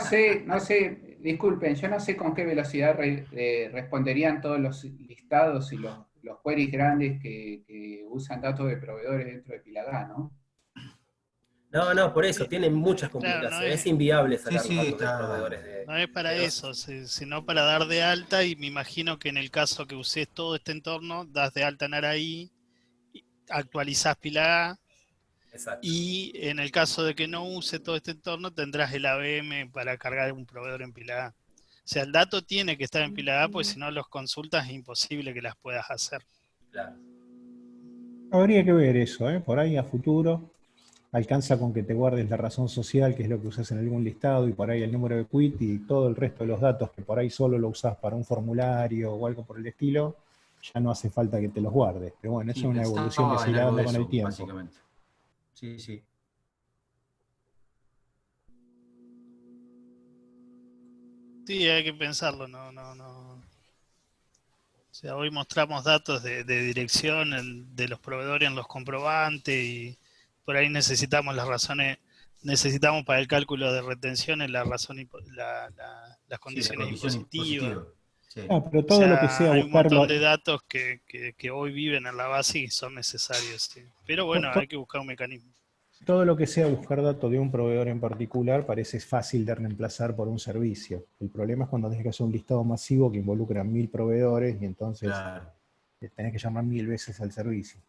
[SPEAKER 6] sé, disculpen, yo no sé con qué velocidad responderían todos los listados y los queries grandes que usan datos de proveedores dentro de Pilagá, ¿no?
[SPEAKER 1] No, por eso, tienen muchas
[SPEAKER 4] Claro,
[SPEAKER 1] complicaciones. Es inviable
[SPEAKER 3] Sí,
[SPEAKER 1] sacar los
[SPEAKER 3] sí,
[SPEAKER 1] datos de
[SPEAKER 3] está.
[SPEAKER 1] proveedores
[SPEAKER 4] no es para
[SPEAKER 1] de los
[SPEAKER 4] eso, sino para dar de alta, y me imagino que en el caso que uses todo este entorno, das de alta en Araí, actualizás Pilagá,
[SPEAKER 1] Exacto.
[SPEAKER 4] y en el caso de que no use todo este entorno, tendrás el AVM para cargar un proveedor en Pilagá. O sea, el dato tiene que estar en Pilagá, pues si no los consultas es imposible que las puedas hacer.
[SPEAKER 1] Claro.
[SPEAKER 2] Habría que ver eso, ¿eh? Por ahí a futuro alcanza con que te guardes la razón social, que es lo que usas en algún listado, y por ahí el número de quit y todo el resto de los datos que por ahí solo lo usás para un formulario o algo por el estilo, ya no hace falta que te los guardes. Pero bueno, eso
[SPEAKER 3] Sí,
[SPEAKER 2] es una evolución que
[SPEAKER 3] pensaba
[SPEAKER 2] se
[SPEAKER 3] en
[SPEAKER 2] irá
[SPEAKER 3] algo
[SPEAKER 2] dando
[SPEAKER 3] de
[SPEAKER 2] con el
[SPEAKER 3] eso,
[SPEAKER 2] tiempo.
[SPEAKER 3] básicamente. Sí, sí.
[SPEAKER 4] Sí, hay que pensarlo, no. O sea, hoy mostramos datos de dirección de los proveedores en los comprobantes y por ahí necesitamos las razones, necesitamos para el cálculo de retenciones las
[SPEAKER 3] Sí, la
[SPEAKER 4] condiciones
[SPEAKER 3] condición
[SPEAKER 4] impositivas.
[SPEAKER 3] impositiva. Sí.
[SPEAKER 2] Pero
[SPEAKER 4] O
[SPEAKER 2] todo lo que
[SPEAKER 4] sea,
[SPEAKER 2] sea
[SPEAKER 4] hay un
[SPEAKER 2] buscarlo,
[SPEAKER 4] montón de datos que hoy viven en la base y son necesarios, sí. Pero bueno, hay que buscar un mecanismo.
[SPEAKER 2] todo lo que sea buscar datos de un proveedor en particular parece fácil de reemplazar por un servicio. El problema es cuando tenés que hacer un listado masivo que involucra 1000 proveedores y entonces
[SPEAKER 3] Claro.
[SPEAKER 2] tenés que llamar 1000 veces al servicio.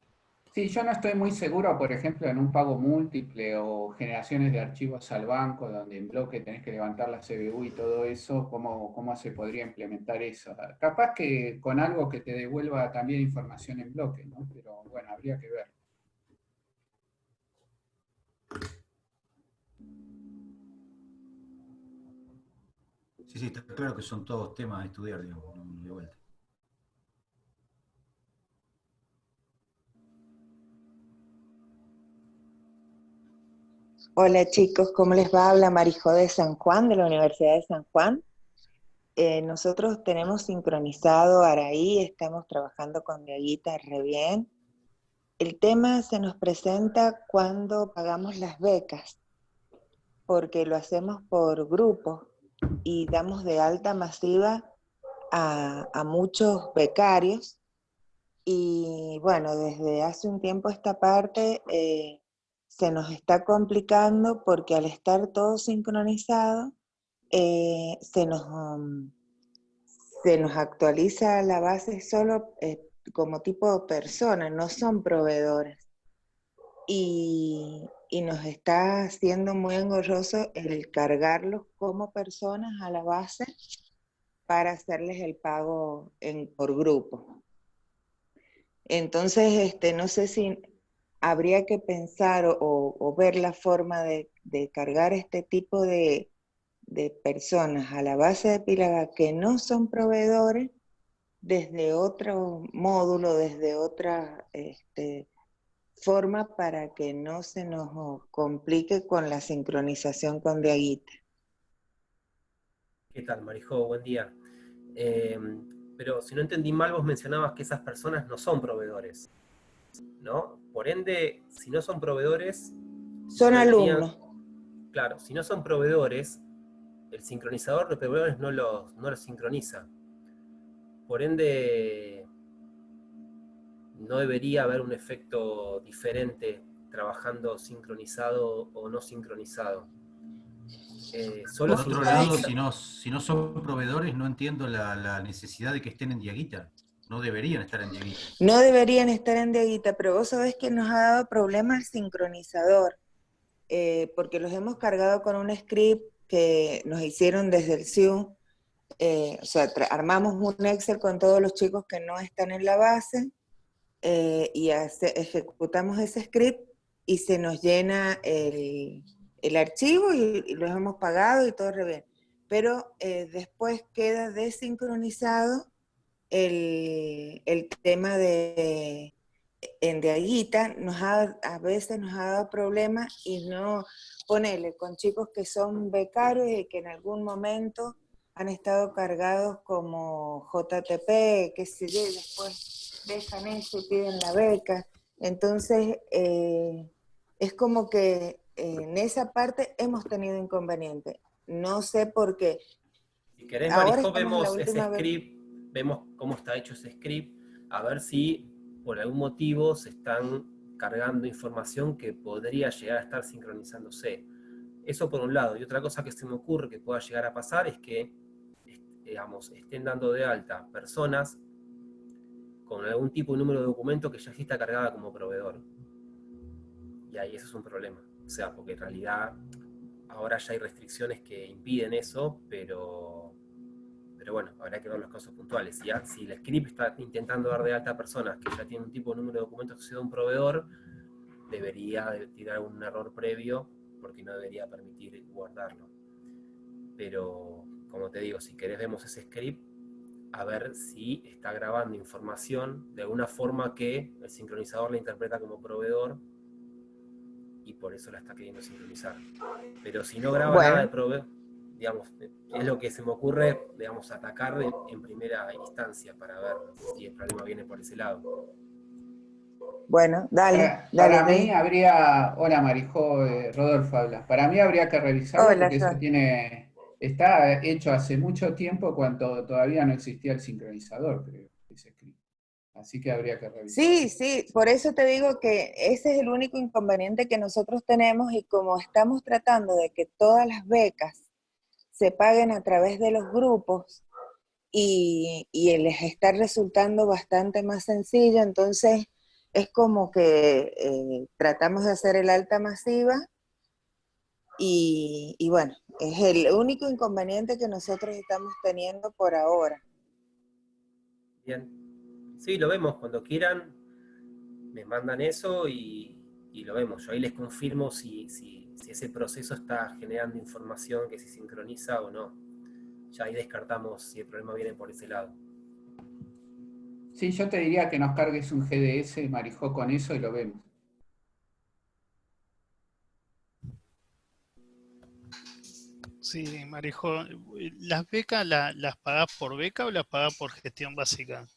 [SPEAKER 6] Sí, yo no estoy muy seguro, por ejemplo, en un pago múltiple o generaciones de archivos al banco, donde en bloque tenés que levantar la CBU y todo eso, cómo se podría implementar eso. Capaz que con algo que te devuelva también información en bloque, ¿no? Pero bueno, habría que ver.
[SPEAKER 3] Sí, sí, está claro que son todos temas a estudiar, digamos, de vuelta.
[SPEAKER 7] Hola chicos, ¿cómo les va? Habla Marijó de San Juan, de la Universidad de San Juan. Nosotros tenemos sincronizado Araí, estamos trabajando con Dieguita re bien. El tema se nos presenta cuando pagamos las becas, porque lo hacemos por grupo y damos de alta masiva a muchos becarios. Y bueno, desde hace un tiempo esta parte se nos está complicando porque al estar todo sincronizado, se nos actualiza la base solo como tipo de persona, no son proveedores. Y nos está haciendo muy engorroso el cargarlos como personas a la base para hacerles el pago por grupo. Entonces, no sé si habría que pensar o ver la forma de cargar este tipo de personas a la base de Pilaga que no son proveedores desde otro módulo, desde otra forma para que no se nos complique con la sincronización con Diaguita.
[SPEAKER 1] ¿Qué tal, Marijó? Buen día. Pero si no entendí mal, vos mencionabas que esas personas no son proveedores, ¿no? Por ende, si no son proveedores,
[SPEAKER 7] Son
[SPEAKER 1] no deberían...
[SPEAKER 7] alumnos.
[SPEAKER 1] Claro, si no son proveedores, el sincronizador de proveedores no los sincroniza. Por ende, no debería haber un efecto diferente trabajando sincronizado o no sincronizado. Solo
[SPEAKER 3] Por otro lado,
[SPEAKER 1] sincroniza...
[SPEAKER 3] si no son proveedores, no entiendo la necesidad de que estén en Diaguita. No deberían estar en Diaguita.
[SPEAKER 7] No deberían estar en Diaguita, pero vos sabés que nos ha dado problema el sincronizador, porque los hemos cargado con un script que nos hicieron desde el SIU. O sea, armamos un Excel con todos los chicos que no están en la base y ejecutamos ese script y se nos llena el archivo y los hemos pagado y todo re bien. Pero después queda desincronizado el tema en Diaguita, a veces nos ha dado problemas y no ponerle con chicos que son becarios y que en algún momento han estado cargados como JTP, qué sé yo, y después dejan eso y piden la beca. Entonces, es como que en esa parte hemos tenido inconveniente. No sé por qué.
[SPEAKER 1] Si querés,
[SPEAKER 7] Ahora
[SPEAKER 1] Marijó,
[SPEAKER 7] estamos en la
[SPEAKER 1] vemos ese
[SPEAKER 7] última vez.
[SPEAKER 1] script, vemos cómo está hecho ese script, a ver si por algún motivo se están cargando información que podría llegar a estar sincronizándose. Eso por un lado. Y otra cosa que se me ocurre que pueda llegar a pasar es que, digamos, estén dando de alta personas con algún tipo de número de documento que ya sí está cargada como proveedor. Y ahí eso es un problema. O sea, porque en realidad ahora ya hay restricciones que impiden eso, pero bueno, habrá que ver los casos puntuales. Si el script está intentando dar de alta a personas que ya tienen un tipo de número de documentos asociado a un proveedor, debería tirar un error previo porque no debería permitir guardarlo. Pero, como te digo, si querés vemos ese script a ver si está grabando información de alguna forma que el sincronizador la interpreta como proveedor y por eso la está queriendo sincronizar. Pero si no graba nada de
[SPEAKER 7] Bueno,
[SPEAKER 1] proveedor, digamos, es lo que se me ocurre, digamos, atacar en primera instancia para ver si el problema viene por ese lado.
[SPEAKER 7] bueno, dale,
[SPEAKER 6] Para
[SPEAKER 7] dale,
[SPEAKER 6] mí
[SPEAKER 7] Rey.
[SPEAKER 6] habría, hola Marijó, Rodolfo habla, para mí habría que revisarlo
[SPEAKER 7] Hola,
[SPEAKER 6] porque eso
[SPEAKER 7] John.
[SPEAKER 6] tiene está hecho hace mucho tiempo cuando todavía no existía el sincronizador, creo, ese script. Así que habría que revisar.
[SPEAKER 7] Sí, sí, por eso te digo que ese es el único inconveniente que nosotros tenemos y como estamos tratando de que todas las becas se paguen a través de los grupos y les está resultando bastante más sencillo, entonces es como que tratamos de hacer el alta masiva y bueno, es el único inconveniente que nosotros estamos teniendo por ahora.
[SPEAKER 1] Bien. Sí, lo vemos cuando quieran, me mandan eso y lo vemos. Yo ahí les confirmo si ese proceso está generando información que se sincroniza o no. Ya ahí descartamos si el problema viene por ese lado.
[SPEAKER 6] Sí, yo te diría que nos cargues un GDS, Marijó, con eso y lo vemos.
[SPEAKER 4] Sí, Marijo, ¿las becas las pagás por beca o las pagás por gestión básica?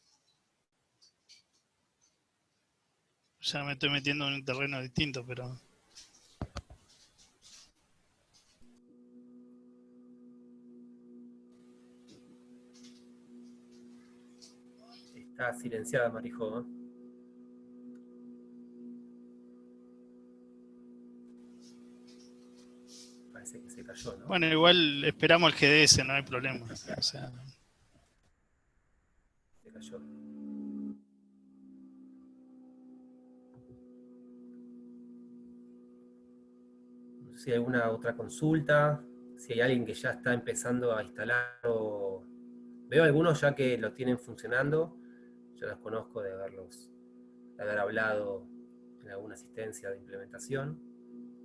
[SPEAKER 4] Ya me estoy metiendo en un terreno distinto, pero...
[SPEAKER 1] Está silenciada, Marijo, ¿eh? Parece que se cayó, ¿no?
[SPEAKER 4] Bueno, igual esperamos el GDS, no hay problema. O sea,
[SPEAKER 1] Se cayó. No sé si hay alguna otra consulta, si hay alguien que ya está empezando a instalar o... Veo algunos ya que lo tienen funcionando, yo los conozco de haber hablado en alguna asistencia de implementación.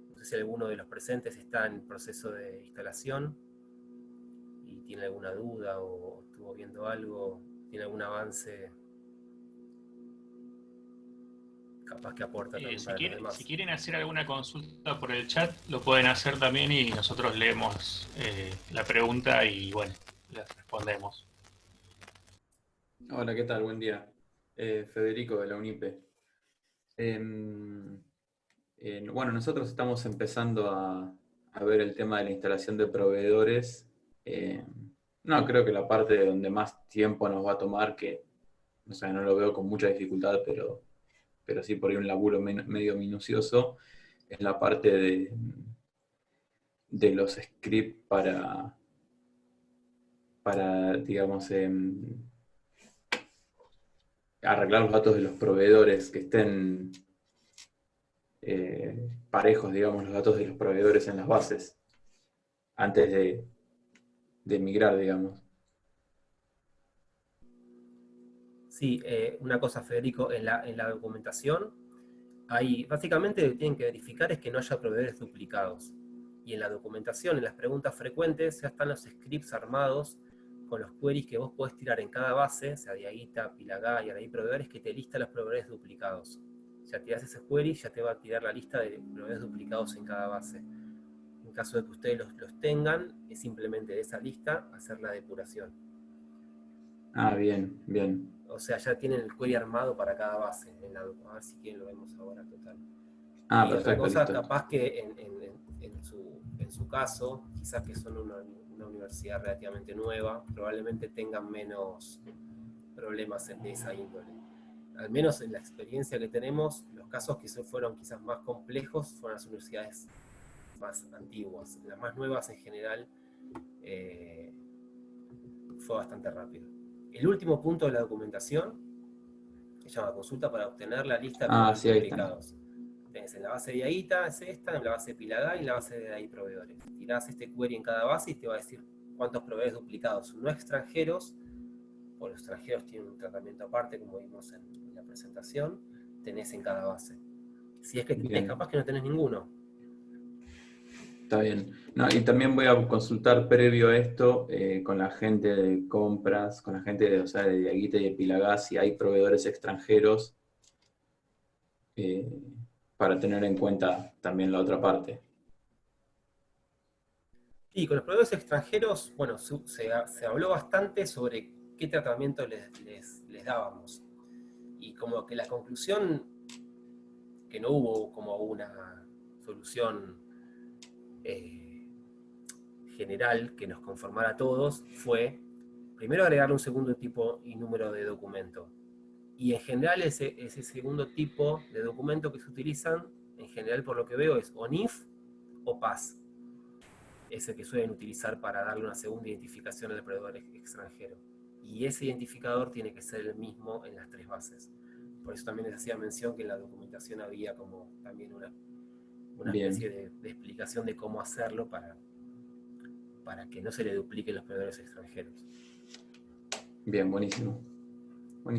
[SPEAKER 1] No sé si alguno de los presentes está en proceso de instalación y tiene alguna duda o estuvo viendo algo, tiene algún avance capaz que aporta también para los demás.
[SPEAKER 8] Si quieren hacer alguna consulta por el chat, lo pueden hacer también y nosotros leemos la pregunta y bueno, les respondemos.
[SPEAKER 9] Hola, ¿qué tal? Buen día. Federico de la UNIPE. Bueno, nosotros estamos empezando a ver el tema de la instalación de proveedores. No, creo que la parte de donde más tiempo nos va a tomar, que o sea, no lo veo con mucha dificultad, pero sí por ahí un laburo medio minucioso, es la parte de los scripts para digamos, arreglar los datos de los proveedores, que estén parejos, digamos, los datos de los proveedores en las bases, antes de migrar, digamos.
[SPEAKER 1] Sí, una cosa, Federico, en la documentación, básicamente lo que tienen que verificar es que no haya proveedores duplicados. Y en la documentación, en las preguntas frecuentes, ya están los scripts armados con los queries que vos podés tirar en cada base, sea Diaguita, Pilagá y ahí proveedores, que te lista los proveedores duplicados. Ya tirás ese query, ya te va a tirar la lista de proveedores duplicados en cada base. En caso de que ustedes los tengan, es simplemente de esa lista hacer la depuración.
[SPEAKER 9] Ah, bien, bien.
[SPEAKER 1] O sea, ya tienen el query armado para cada base. A ver si quieren lo vemos ahora total.
[SPEAKER 9] Ah,
[SPEAKER 1] Y
[SPEAKER 9] perfecto,
[SPEAKER 1] otra cosa,
[SPEAKER 9] listo.
[SPEAKER 1] capaz que en su caso, quizás que son una universidad relativamente nueva, probablemente tengan menos problemas de esa índole. Al menos en la experiencia que tenemos, los casos que fueron quizás más complejos fueron las universidades más antiguas. Las más nuevas en general fue bastante rápido. El último punto de la documentación se llama consulta para obtener la lista de proveedores
[SPEAKER 9] Sí, ahí
[SPEAKER 1] duplicados. Tenés en la base de Diaguita, es esta, en la base de Pilagá y en la base de ahí proveedores. Tirás este query en cada base y te va a decir cuántos proveedores duplicados, no extranjeros, porque los extranjeros tienen un tratamiento aparte, como vimos en la presentación, tenés en cada base. Si es que tenés, capaz que no tenés ninguno.
[SPEAKER 9] Está bien. No, y también voy a consultar previo a esto con la gente de compras, con la gente de, o sea, de Diaguita y de Pilagá, si hay proveedores extranjeros, para tener en cuenta también la otra parte.
[SPEAKER 1] Y con los proveedores extranjeros, bueno, se habló bastante sobre qué tratamiento les dábamos. Y como que la conclusión, que no hubo como una solución general que nos conformara a todos fue, primero agregarle un segundo tipo y número de documento. Y en general ese segundo tipo de documento que se utilizan, en general por lo que veo, es o NIF o PAS. Ese que suelen utilizar para darle una segunda identificación al proveedor extranjero. Y ese identificador tiene que ser el mismo en las tres bases. Por eso también les hacía mención que en la documentación había como también una especie de explicación de cómo hacerlo para que no se le dupliquen los proveedores extranjeros.
[SPEAKER 9] Bien, buenísimo.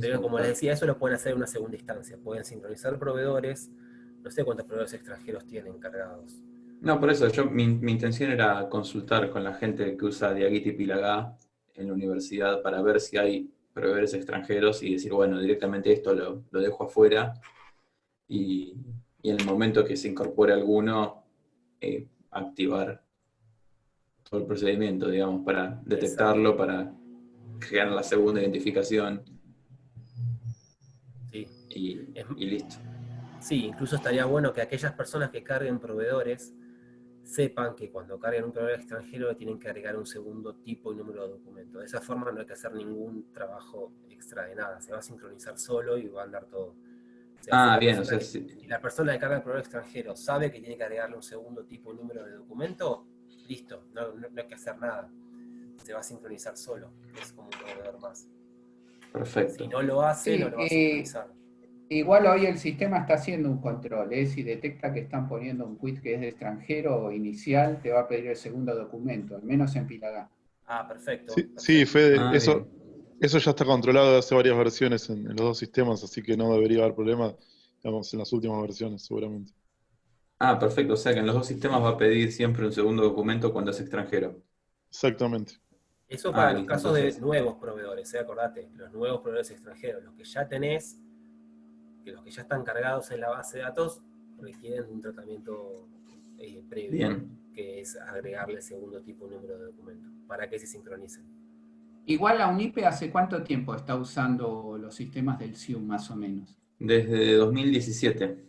[SPEAKER 1] Pero como les decía, eso lo pueden hacer en una segunda instancia. Pueden sincronizar proveedores. No sé cuántos proveedores extranjeros tienen cargados.
[SPEAKER 9] No, por eso, mi intención era consultar con la gente que usa Diagit y Pilagá en la universidad para ver si hay proveedores extranjeros y decir, bueno, directamente esto lo dejo afuera y en el momento que se incorpore alguno, activar todo el procedimiento, digamos, para detectarlo,
[SPEAKER 1] Exacto.
[SPEAKER 9] para crear la segunda identificación.
[SPEAKER 1] Sí.
[SPEAKER 9] Y listo.
[SPEAKER 1] Sí, incluso estaría bueno que aquellas personas que carguen proveedores sepan que cuando carguen un proveedor extranjero le tienen que agregar un segundo tipo y número de documento. De esa forma no hay que hacer ningún trabajo extra de nada. Se va a sincronizar solo y va a andar todo. O sea,
[SPEAKER 9] Bien, o sea,
[SPEAKER 1] si la persona que carga el proveedor extranjero sabe que tiene que agregarle un segundo tipo y número de documento, listo, no hay que hacer nada. Se va a sincronizar solo. Es como un proveedor más.
[SPEAKER 9] Perfecto.
[SPEAKER 1] Si no lo hace, no lo va a sincronizar.
[SPEAKER 6] Igual hoy el sistema está haciendo un control, si detecta que están poniendo un quit que es de extranjero inicial, te va a pedir el segundo documento, al menos en Pilagá.
[SPEAKER 1] Ah, perfecto.
[SPEAKER 5] Sí, Fede,
[SPEAKER 9] Bien.
[SPEAKER 5] eso ya está controlado de hace varias versiones en los dos sistemas, así que no debería haber problema, digamos, en las últimas versiones, seguramente.
[SPEAKER 9] Perfecto. O sea que en los dos sistemas va a pedir siempre un segundo documento cuando es extranjero.
[SPEAKER 5] Exactamente.
[SPEAKER 1] Eso para los
[SPEAKER 9] Listo.
[SPEAKER 1] casos de
[SPEAKER 9] Entonces,
[SPEAKER 1] nuevos proveedores, acordate, los nuevos proveedores extranjeros, los que ya tenés, que los que ya están cargados en la base de datos, requieren un tratamiento previo,
[SPEAKER 9] bien.
[SPEAKER 1] que es agregarle el segundo tipo de número de documento, para que se sincronicen.
[SPEAKER 6] Igual la UNIPE, ¿hace cuánto tiempo está usando los sistemas del SIUM, más o menos?
[SPEAKER 9] Desde 2017.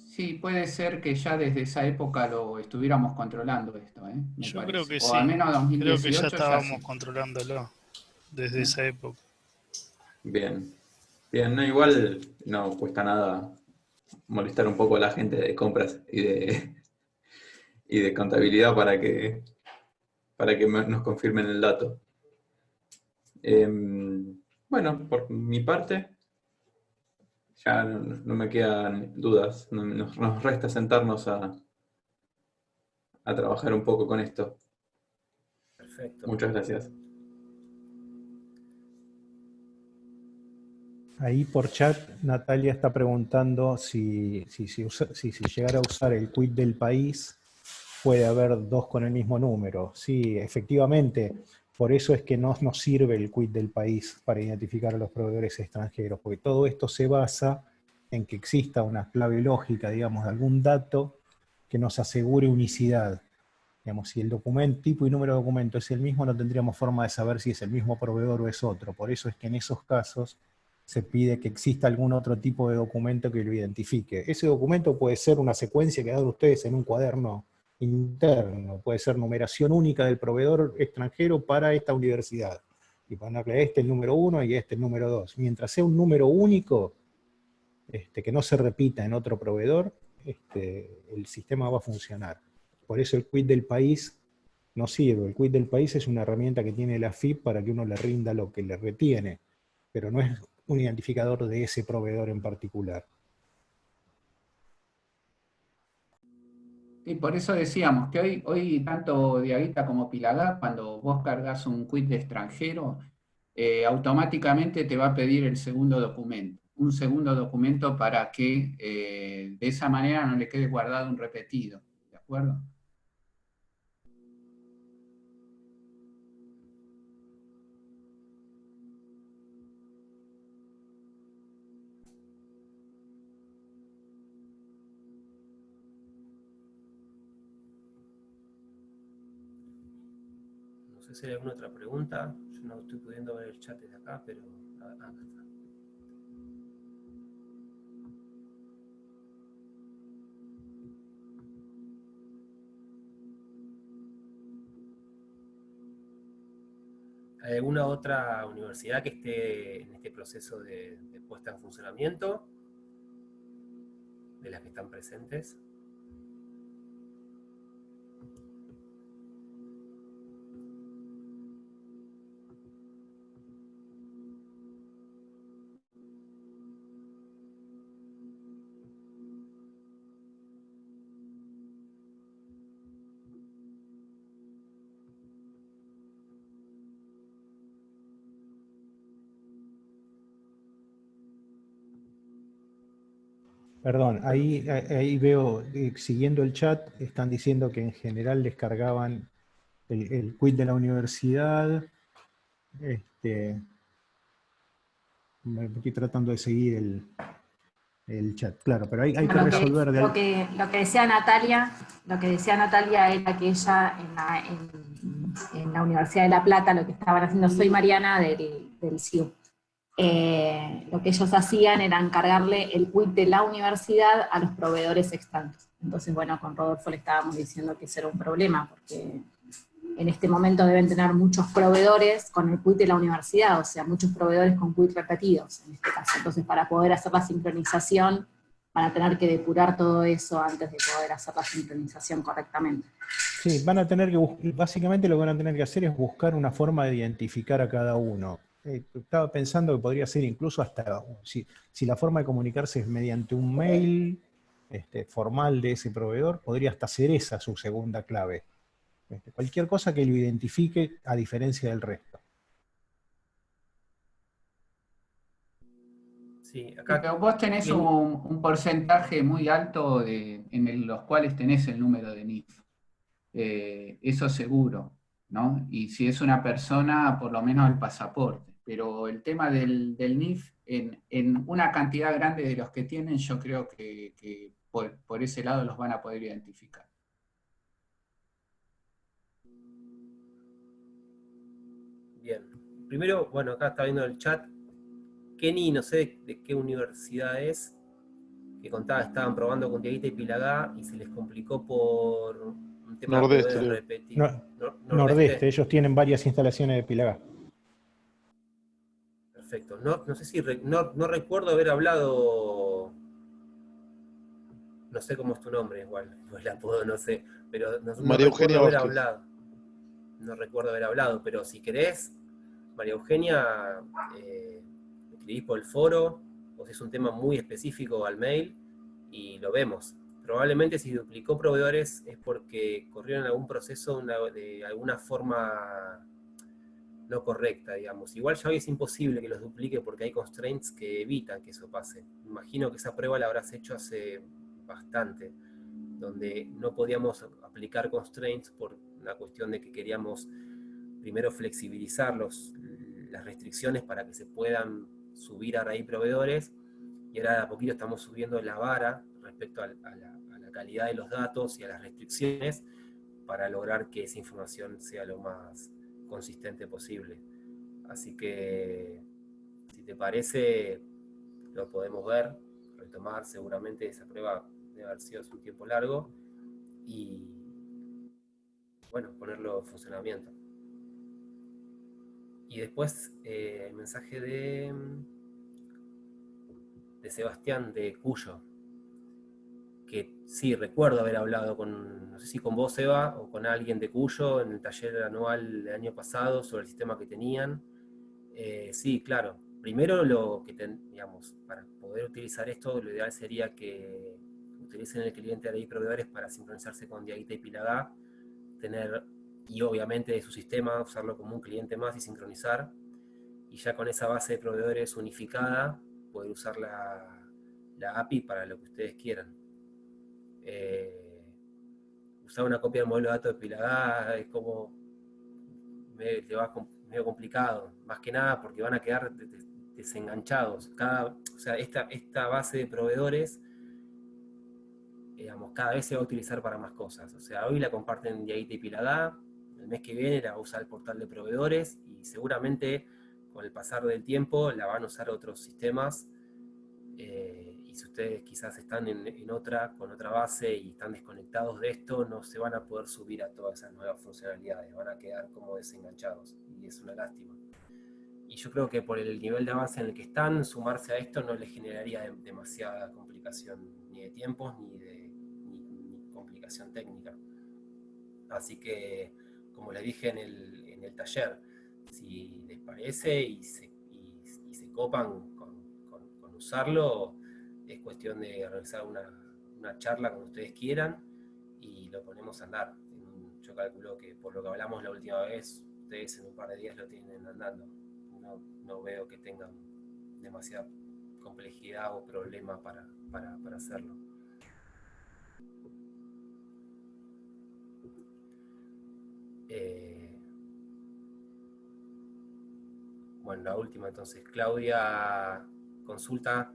[SPEAKER 6] Sí, puede ser que ya desde esa época lo estuviéramos controlando esto, me
[SPEAKER 4] Yo
[SPEAKER 6] parece.
[SPEAKER 4] creo que
[SPEAKER 6] O al
[SPEAKER 4] sí.
[SPEAKER 6] menos
[SPEAKER 4] Creo que ya
[SPEAKER 6] 2018 ya
[SPEAKER 4] estábamos
[SPEAKER 6] sí.
[SPEAKER 4] controlándolo desde esa época.
[SPEAKER 9] Bien. Bien, no, igual no cuesta nada molestar un poco a la gente de compras y de contabilidad para que nos confirmen el dato. Bueno, por mi parte, ya no me quedan dudas. Nos resta sentarnos a trabajar un poco con esto.
[SPEAKER 1] Perfecto.
[SPEAKER 9] Muchas gracias.
[SPEAKER 2] Ahí por chat, Natalia está preguntando si llegara a usar el quit del país, puede haber dos con el mismo número. Sí, efectivamente, por eso es que no nos sirve el quit del país para identificar a los proveedores extranjeros, porque todo esto se basa en que exista una clave lógica, digamos, de algún dato que nos asegure unicidad. Digamos, si el documento, tipo y número de documento es el mismo, no tendríamos forma de saber si es el mismo proveedor o es otro. Por eso es que en esos casos se pide que exista algún otro tipo de documento que lo identifique. Ese documento puede ser una secuencia que dan ustedes en un cuaderno interno, puede ser numeración única del proveedor extranjero para esta universidad. Y ponerle este el número 1 y este el número 2. Mientras sea un número único, que no se repita en otro proveedor, el sistema va a funcionar. Por eso el quit del país no sirve. El quit del país es una herramienta que tiene la FIP para que uno le rinda lo que le retiene, pero no es un identificador de ese proveedor en particular.
[SPEAKER 6] Y por eso decíamos que hoy tanto Diaguita como Pilagá, cuando vos cargas un quit de extranjero, automáticamente te va a pedir el segundo documento, un segundo documento para que de esa manera no le quede guardado un repetido, ¿de acuerdo?
[SPEAKER 1] No sé si hay alguna otra pregunta. Yo no estoy pudiendo ver el chat desde acá, pero acá está. ¿Hay alguna otra universidad que esté en este proceso de puesta en funcionamiento? De las que están presentes.
[SPEAKER 2] Perdón, ahí veo, siguiendo el chat, están diciendo que en general descargaban el quit de la universidad. Me estoy tratando de seguir el chat, claro, pero hay que resolver
[SPEAKER 10] lo que decía Natalia, era que ella en la Universidad de La Plata lo que estaban haciendo, soy Mariana del CIU. Lo que ellos hacían era encargarle el quit de la universidad a los proveedores externos. Entonces, bueno, con Rodolfo le estábamos diciendo que ese era un problema, porque en este momento deben tener muchos proveedores con el quit de la universidad, o sea, muchos proveedores con quit repetidos, en este caso. Entonces, para poder hacer la sincronización, van a tener que depurar todo eso antes de poder hacer la sincronización correctamente.
[SPEAKER 2] Sí, van a tener que, básicamente lo que van a tener que hacer es buscar una forma de identificar a cada uno. Estaba pensando que podría ser incluso hasta, si la forma de comunicarse es mediante un mail formal de ese proveedor, podría hasta ser esa su segunda clave. Cualquier cosa que lo identifique a diferencia del resto.
[SPEAKER 1] Sí, acá...
[SPEAKER 6] Pero vos tenés un porcentaje muy alto en los cuales tenés el número de NIF. Eso seguro, ¿no? Y si es una persona, por lo menos el pasaporte. Pero el tema del NIF, en una cantidad grande de los que tienen, yo creo que por ese lado los van a poder identificar.
[SPEAKER 1] Bien. Primero, bueno, acá está viendo el chat. Kenny, no sé de qué universidad es, que contaba, estaban probando con Dieguita y Pilagá y se les complicó por un tema
[SPEAKER 5] Nordeste,
[SPEAKER 1] de repetir.
[SPEAKER 2] Nordeste, ellos tienen varias instalaciones de Pilagá.
[SPEAKER 1] Perfecto. No sé si, no recuerdo haber hablado, no sé cómo es tu nombre igual, pues la apodo no sé, pero no
[SPEAKER 5] María Eugenia
[SPEAKER 1] recuerdo haber
[SPEAKER 5] Vázquez.
[SPEAKER 1] hablado. No recuerdo haber hablado, pero si querés, María Eugenia, escribís por el foro, o si es un tema muy específico al mail, y lo vemos. Probablemente si duplicó proveedores es porque corrieron algún proceso de alguna forma no correcta, digamos. Igual ya hoy es imposible que los duplique porque hay constraints que evitan que eso pase. Imagino que esa prueba la habrás hecho hace bastante, donde no podíamos aplicar constraints por una cuestión de que queríamos primero flexibilizar las restricciones para que se puedan subir a raíz proveedores, y ahora de a poquito estamos subiendo la vara respecto a la calidad de los datos y a las restricciones para lograr que esa información sea lo más consistente posible. Así que, si te parece, lo podemos ver, retomar. Seguramente esa prueba debe haber sido hace un tiempo largo, y bueno, ponerlo en funcionamiento. Y después el mensaje de Sebastián de Cuyo, que sí, recuerdo haber hablado con, no sé si con vos, Eva, o con alguien de Cuyo en el taller anual del año pasado sobre el sistema que tenían. Sí, claro. Primero, digamos, para poder utilizar esto, lo ideal sería que utilicen el cliente de proveedores para sincronizarse con Dieguita y Pilagá, y obviamente de su sistema, usarlo como un cliente más y sincronizar, y ya con esa base de proveedores unificada, poder usar la API para lo que ustedes quieran. Usar una copia del modelo de datos de Pilagá es como medio complicado, más que nada porque van a quedar desenganchados. O sea, esta base de proveedores, digamos, cada vez se va a utilizar para más cosas. O sea, hoy la comparten Dieguita y Pilagá, el mes que viene la va a usar el portal de proveedores, y seguramente con el pasar del tiempo la van a usar otros sistemas. Y si ustedes quizás están con otra base y están desconectados de esto, no se van a poder subir a todas esas nuevas funcionalidades, van a quedar como desenganchados, y es una lástima. Y yo creo que por el nivel de avance en el que están, sumarse a esto no les generaría demasiada complicación ni de tiempos ni complicación técnica. Así que, como les dije en el taller, si les parece y se copan con usarlo, es cuestión de realizar una charla cuando ustedes quieran y lo ponemos a andar. Yo calculo que por lo que hablamos la última vez, ustedes en un par de días lo tienen andando. No veo que tengan demasiada complejidad o problema para hacerlo. Bueno, la última entonces. Claudia consulta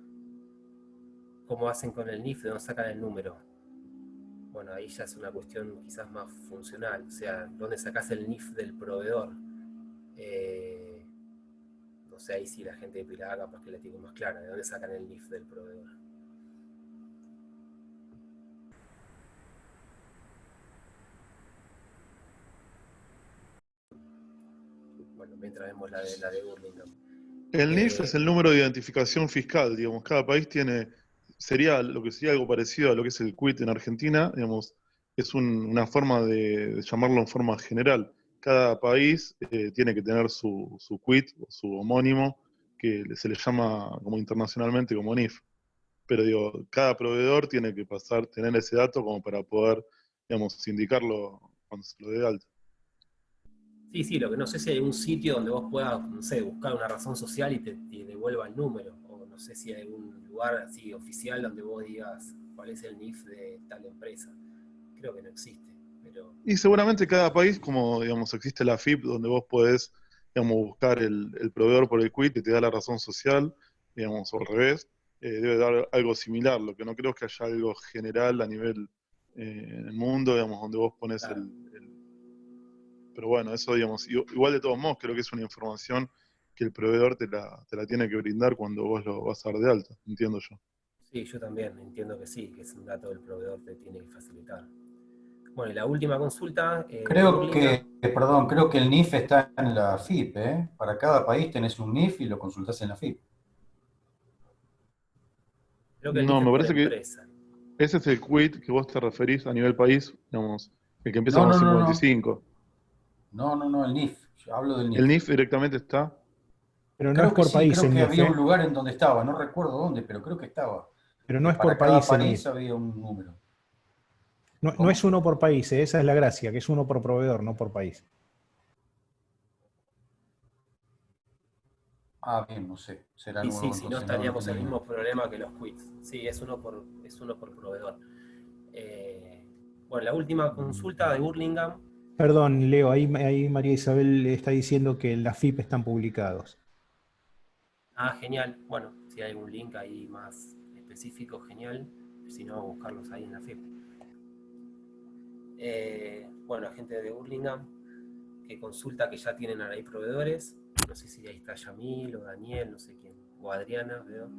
[SPEAKER 1] cómo hacen con el NIF, de dónde sacan el número. Bueno, ahí ya es una cuestión quizás más funcional, o sea, ¿dónde sacás el NIF del proveedor? No sé, ahí sí la gente de Pilar capaz que la tiene más clara, ¿de dónde sacan el NIF del proveedor? Bueno, mientras vemos la de Burlingame.
[SPEAKER 5] El NIF es el número de identificación fiscal, digamos, cada país tiene, sería lo que sería algo parecido a lo que es el quit en Argentina, digamos, es una forma de llamarlo en forma general. Cada país tiene que tener su quit o su homónimo, que se le llama como internacionalmente como NIF. Pero digo, cada proveedor tiene que tener ese dato como para poder, digamos, indicarlo cuando se lo dé de alta.
[SPEAKER 1] Sí, lo que no sé si hay un sitio donde vos puedas, no sé, buscar una razón social y te devuelva el número, o no sé si hay un lugar así oficial donde vos digas cuál es el NIF de tal empresa. Creo que no existe, pero...
[SPEAKER 5] Y seguramente cada país, como digamos, existe la AFIP, donde vos podés, digamos, buscar el proveedor por el quit y te da la razón social, digamos, o al revés, debe dar algo similar. Lo que no creo es que haya algo general a nivel en el mundo, digamos, donde vos pones
[SPEAKER 1] Claro.
[SPEAKER 5] Pero bueno, eso, digamos, igual de todos modos, creo que es una información que el proveedor te la tiene que brindar cuando vos lo vas a dar de alta, entiendo yo.
[SPEAKER 1] Sí, yo también entiendo que sí, que es un dato del proveedor que tiene que facilitar. Bueno, y la última consulta de
[SPEAKER 3] Creo
[SPEAKER 1] Burlingame.
[SPEAKER 3] creo que el NIF está en la FIP, ¿eh? Para cada país tenés un NIF y lo consultás en la FIP.
[SPEAKER 1] Creo que el
[SPEAKER 5] No,
[SPEAKER 1] NIF es
[SPEAKER 5] me
[SPEAKER 1] por
[SPEAKER 5] parece que
[SPEAKER 1] empresa.
[SPEAKER 5] ese es el quit que vos te referís a nivel país, digamos, el que empieza
[SPEAKER 3] No,
[SPEAKER 5] con
[SPEAKER 3] no, no, no.
[SPEAKER 5] 55.
[SPEAKER 3] No, el NIF. Yo hablo del
[SPEAKER 5] ¿El
[SPEAKER 3] NIF.
[SPEAKER 5] NIF directamente está?
[SPEAKER 2] Pero no es
[SPEAKER 3] Creo que
[SPEAKER 2] por
[SPEAKER 3] sí,
[SPEAKER 2] país
[SPEAKER 3] creo
[SPEAKER 2] el
[SPEAKER 3] que
[SPEAKER 2] NIF,
[SPEAKER 3] había un
[SPEAKER 2] ¿eh?
[SPEAKER 3] lugar en donde estaba, no recuerdo dónde, pero creo que estaba.
[SPEAKER 2] Pero no
[SPEAKER 3] Que
[SPEAKER 2] es por
[SPEAKER 3] para cada
[SPEAKER 2] país el
[SPEAKER 3] país
[SPEAKER 2] NIF.
[SPEAKER 3] había un número.
[SPEAKER 2] No es
[SPEAKER 3] ¿Cómo?
[SPEAKER 2] uno por país, ¿eh? Esa es la gracia, que es uno por proveedor, no por país.
[SPEAKER 3] Ah, bien, no sé. Será
[SPEAKER 1] Sí,
[SPEAKER 3] nuevo,
[SPEAKER 1] si no
[SPEAKER 3] entonces no
[SPEAKER 1] estaríamos en el
[SPEAKER 3] tenía.
[SPEAKER 1] mismo problema que los quits. Sí, es uno por proveedor. Bueno, la última consulta de Burlingame.
[SPEAKER 2] Perdón, Leo, ahí María Isabel está diciendo que en la FIP están publicados.
[SPEAKER 1] Ah, genial. Bueno, si hay algún link ahí más específico, genial. Si no, buscarlos ahí en la FIP. Bueno, la gente de Burlingame que consulta que ya tienen ahí proveedores. No sé si ahí está Yamil o Daniel, no sé quién. O Adriana, veo.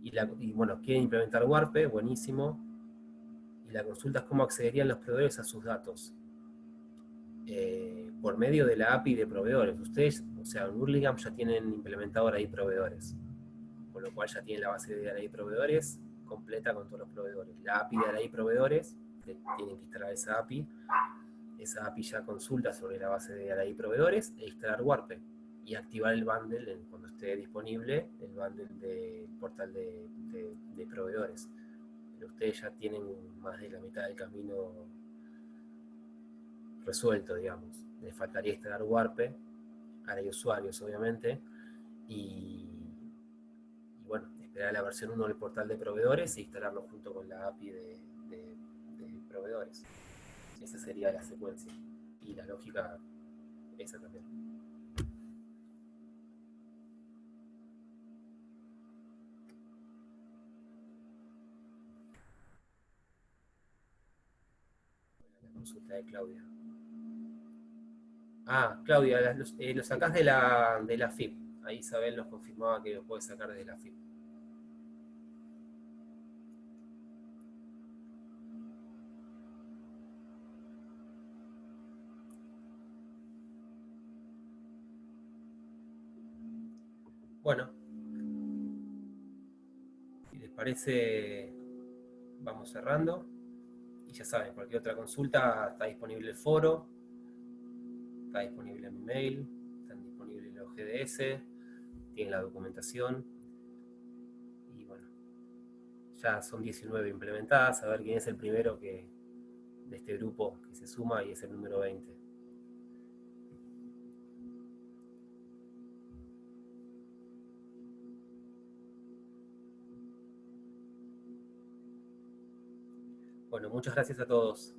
[SPEAKER 1] Y bueno, quieren implementar Warpe, buenísimo. Y la consulta es cómo accederían los proveedores a sus datos. Por medio de la API de proveedores. Ustedes, o sea, en Burlingame ya tienen implementado ahí proveedores, con lo cual ya tienen la base de Array proveedores completa con todos los proveedores. La API de Array proveedores, tienen que instalar esa API ya consulta sobre la base de Array proveedores e instalar Warpe y activar el bundle cuando esté disponible, el bundle del portal de proveedores. Pero ustedes ya tienen más de la mitad del camino resuelto, digamos. Les faltaría instalar Warpe, Array usuarios obviamente, y bueno, esperar la versión 1 del portal de proveedores e instalarlo junto con la API de proveedores. Esa sería la secuencia. Y la lógica esa también. La consulta de Claudia. Ah, Claudia, lo sacás de la FIP. Ahí Isabel nos confirmaba que lo puede sacar desde la FIP. Bueno, si les parece, vamos cerrando. Y ya saben, cualquier otra consulta, está disponible el foro, está disponible mi mail, están disponibles los GDS, tienen la documentación. Y bueno, ya son 19 implementadas, a ver quién es el primero de este grupo que se suma y es el número 20. Bueno, muchas gracias a todos.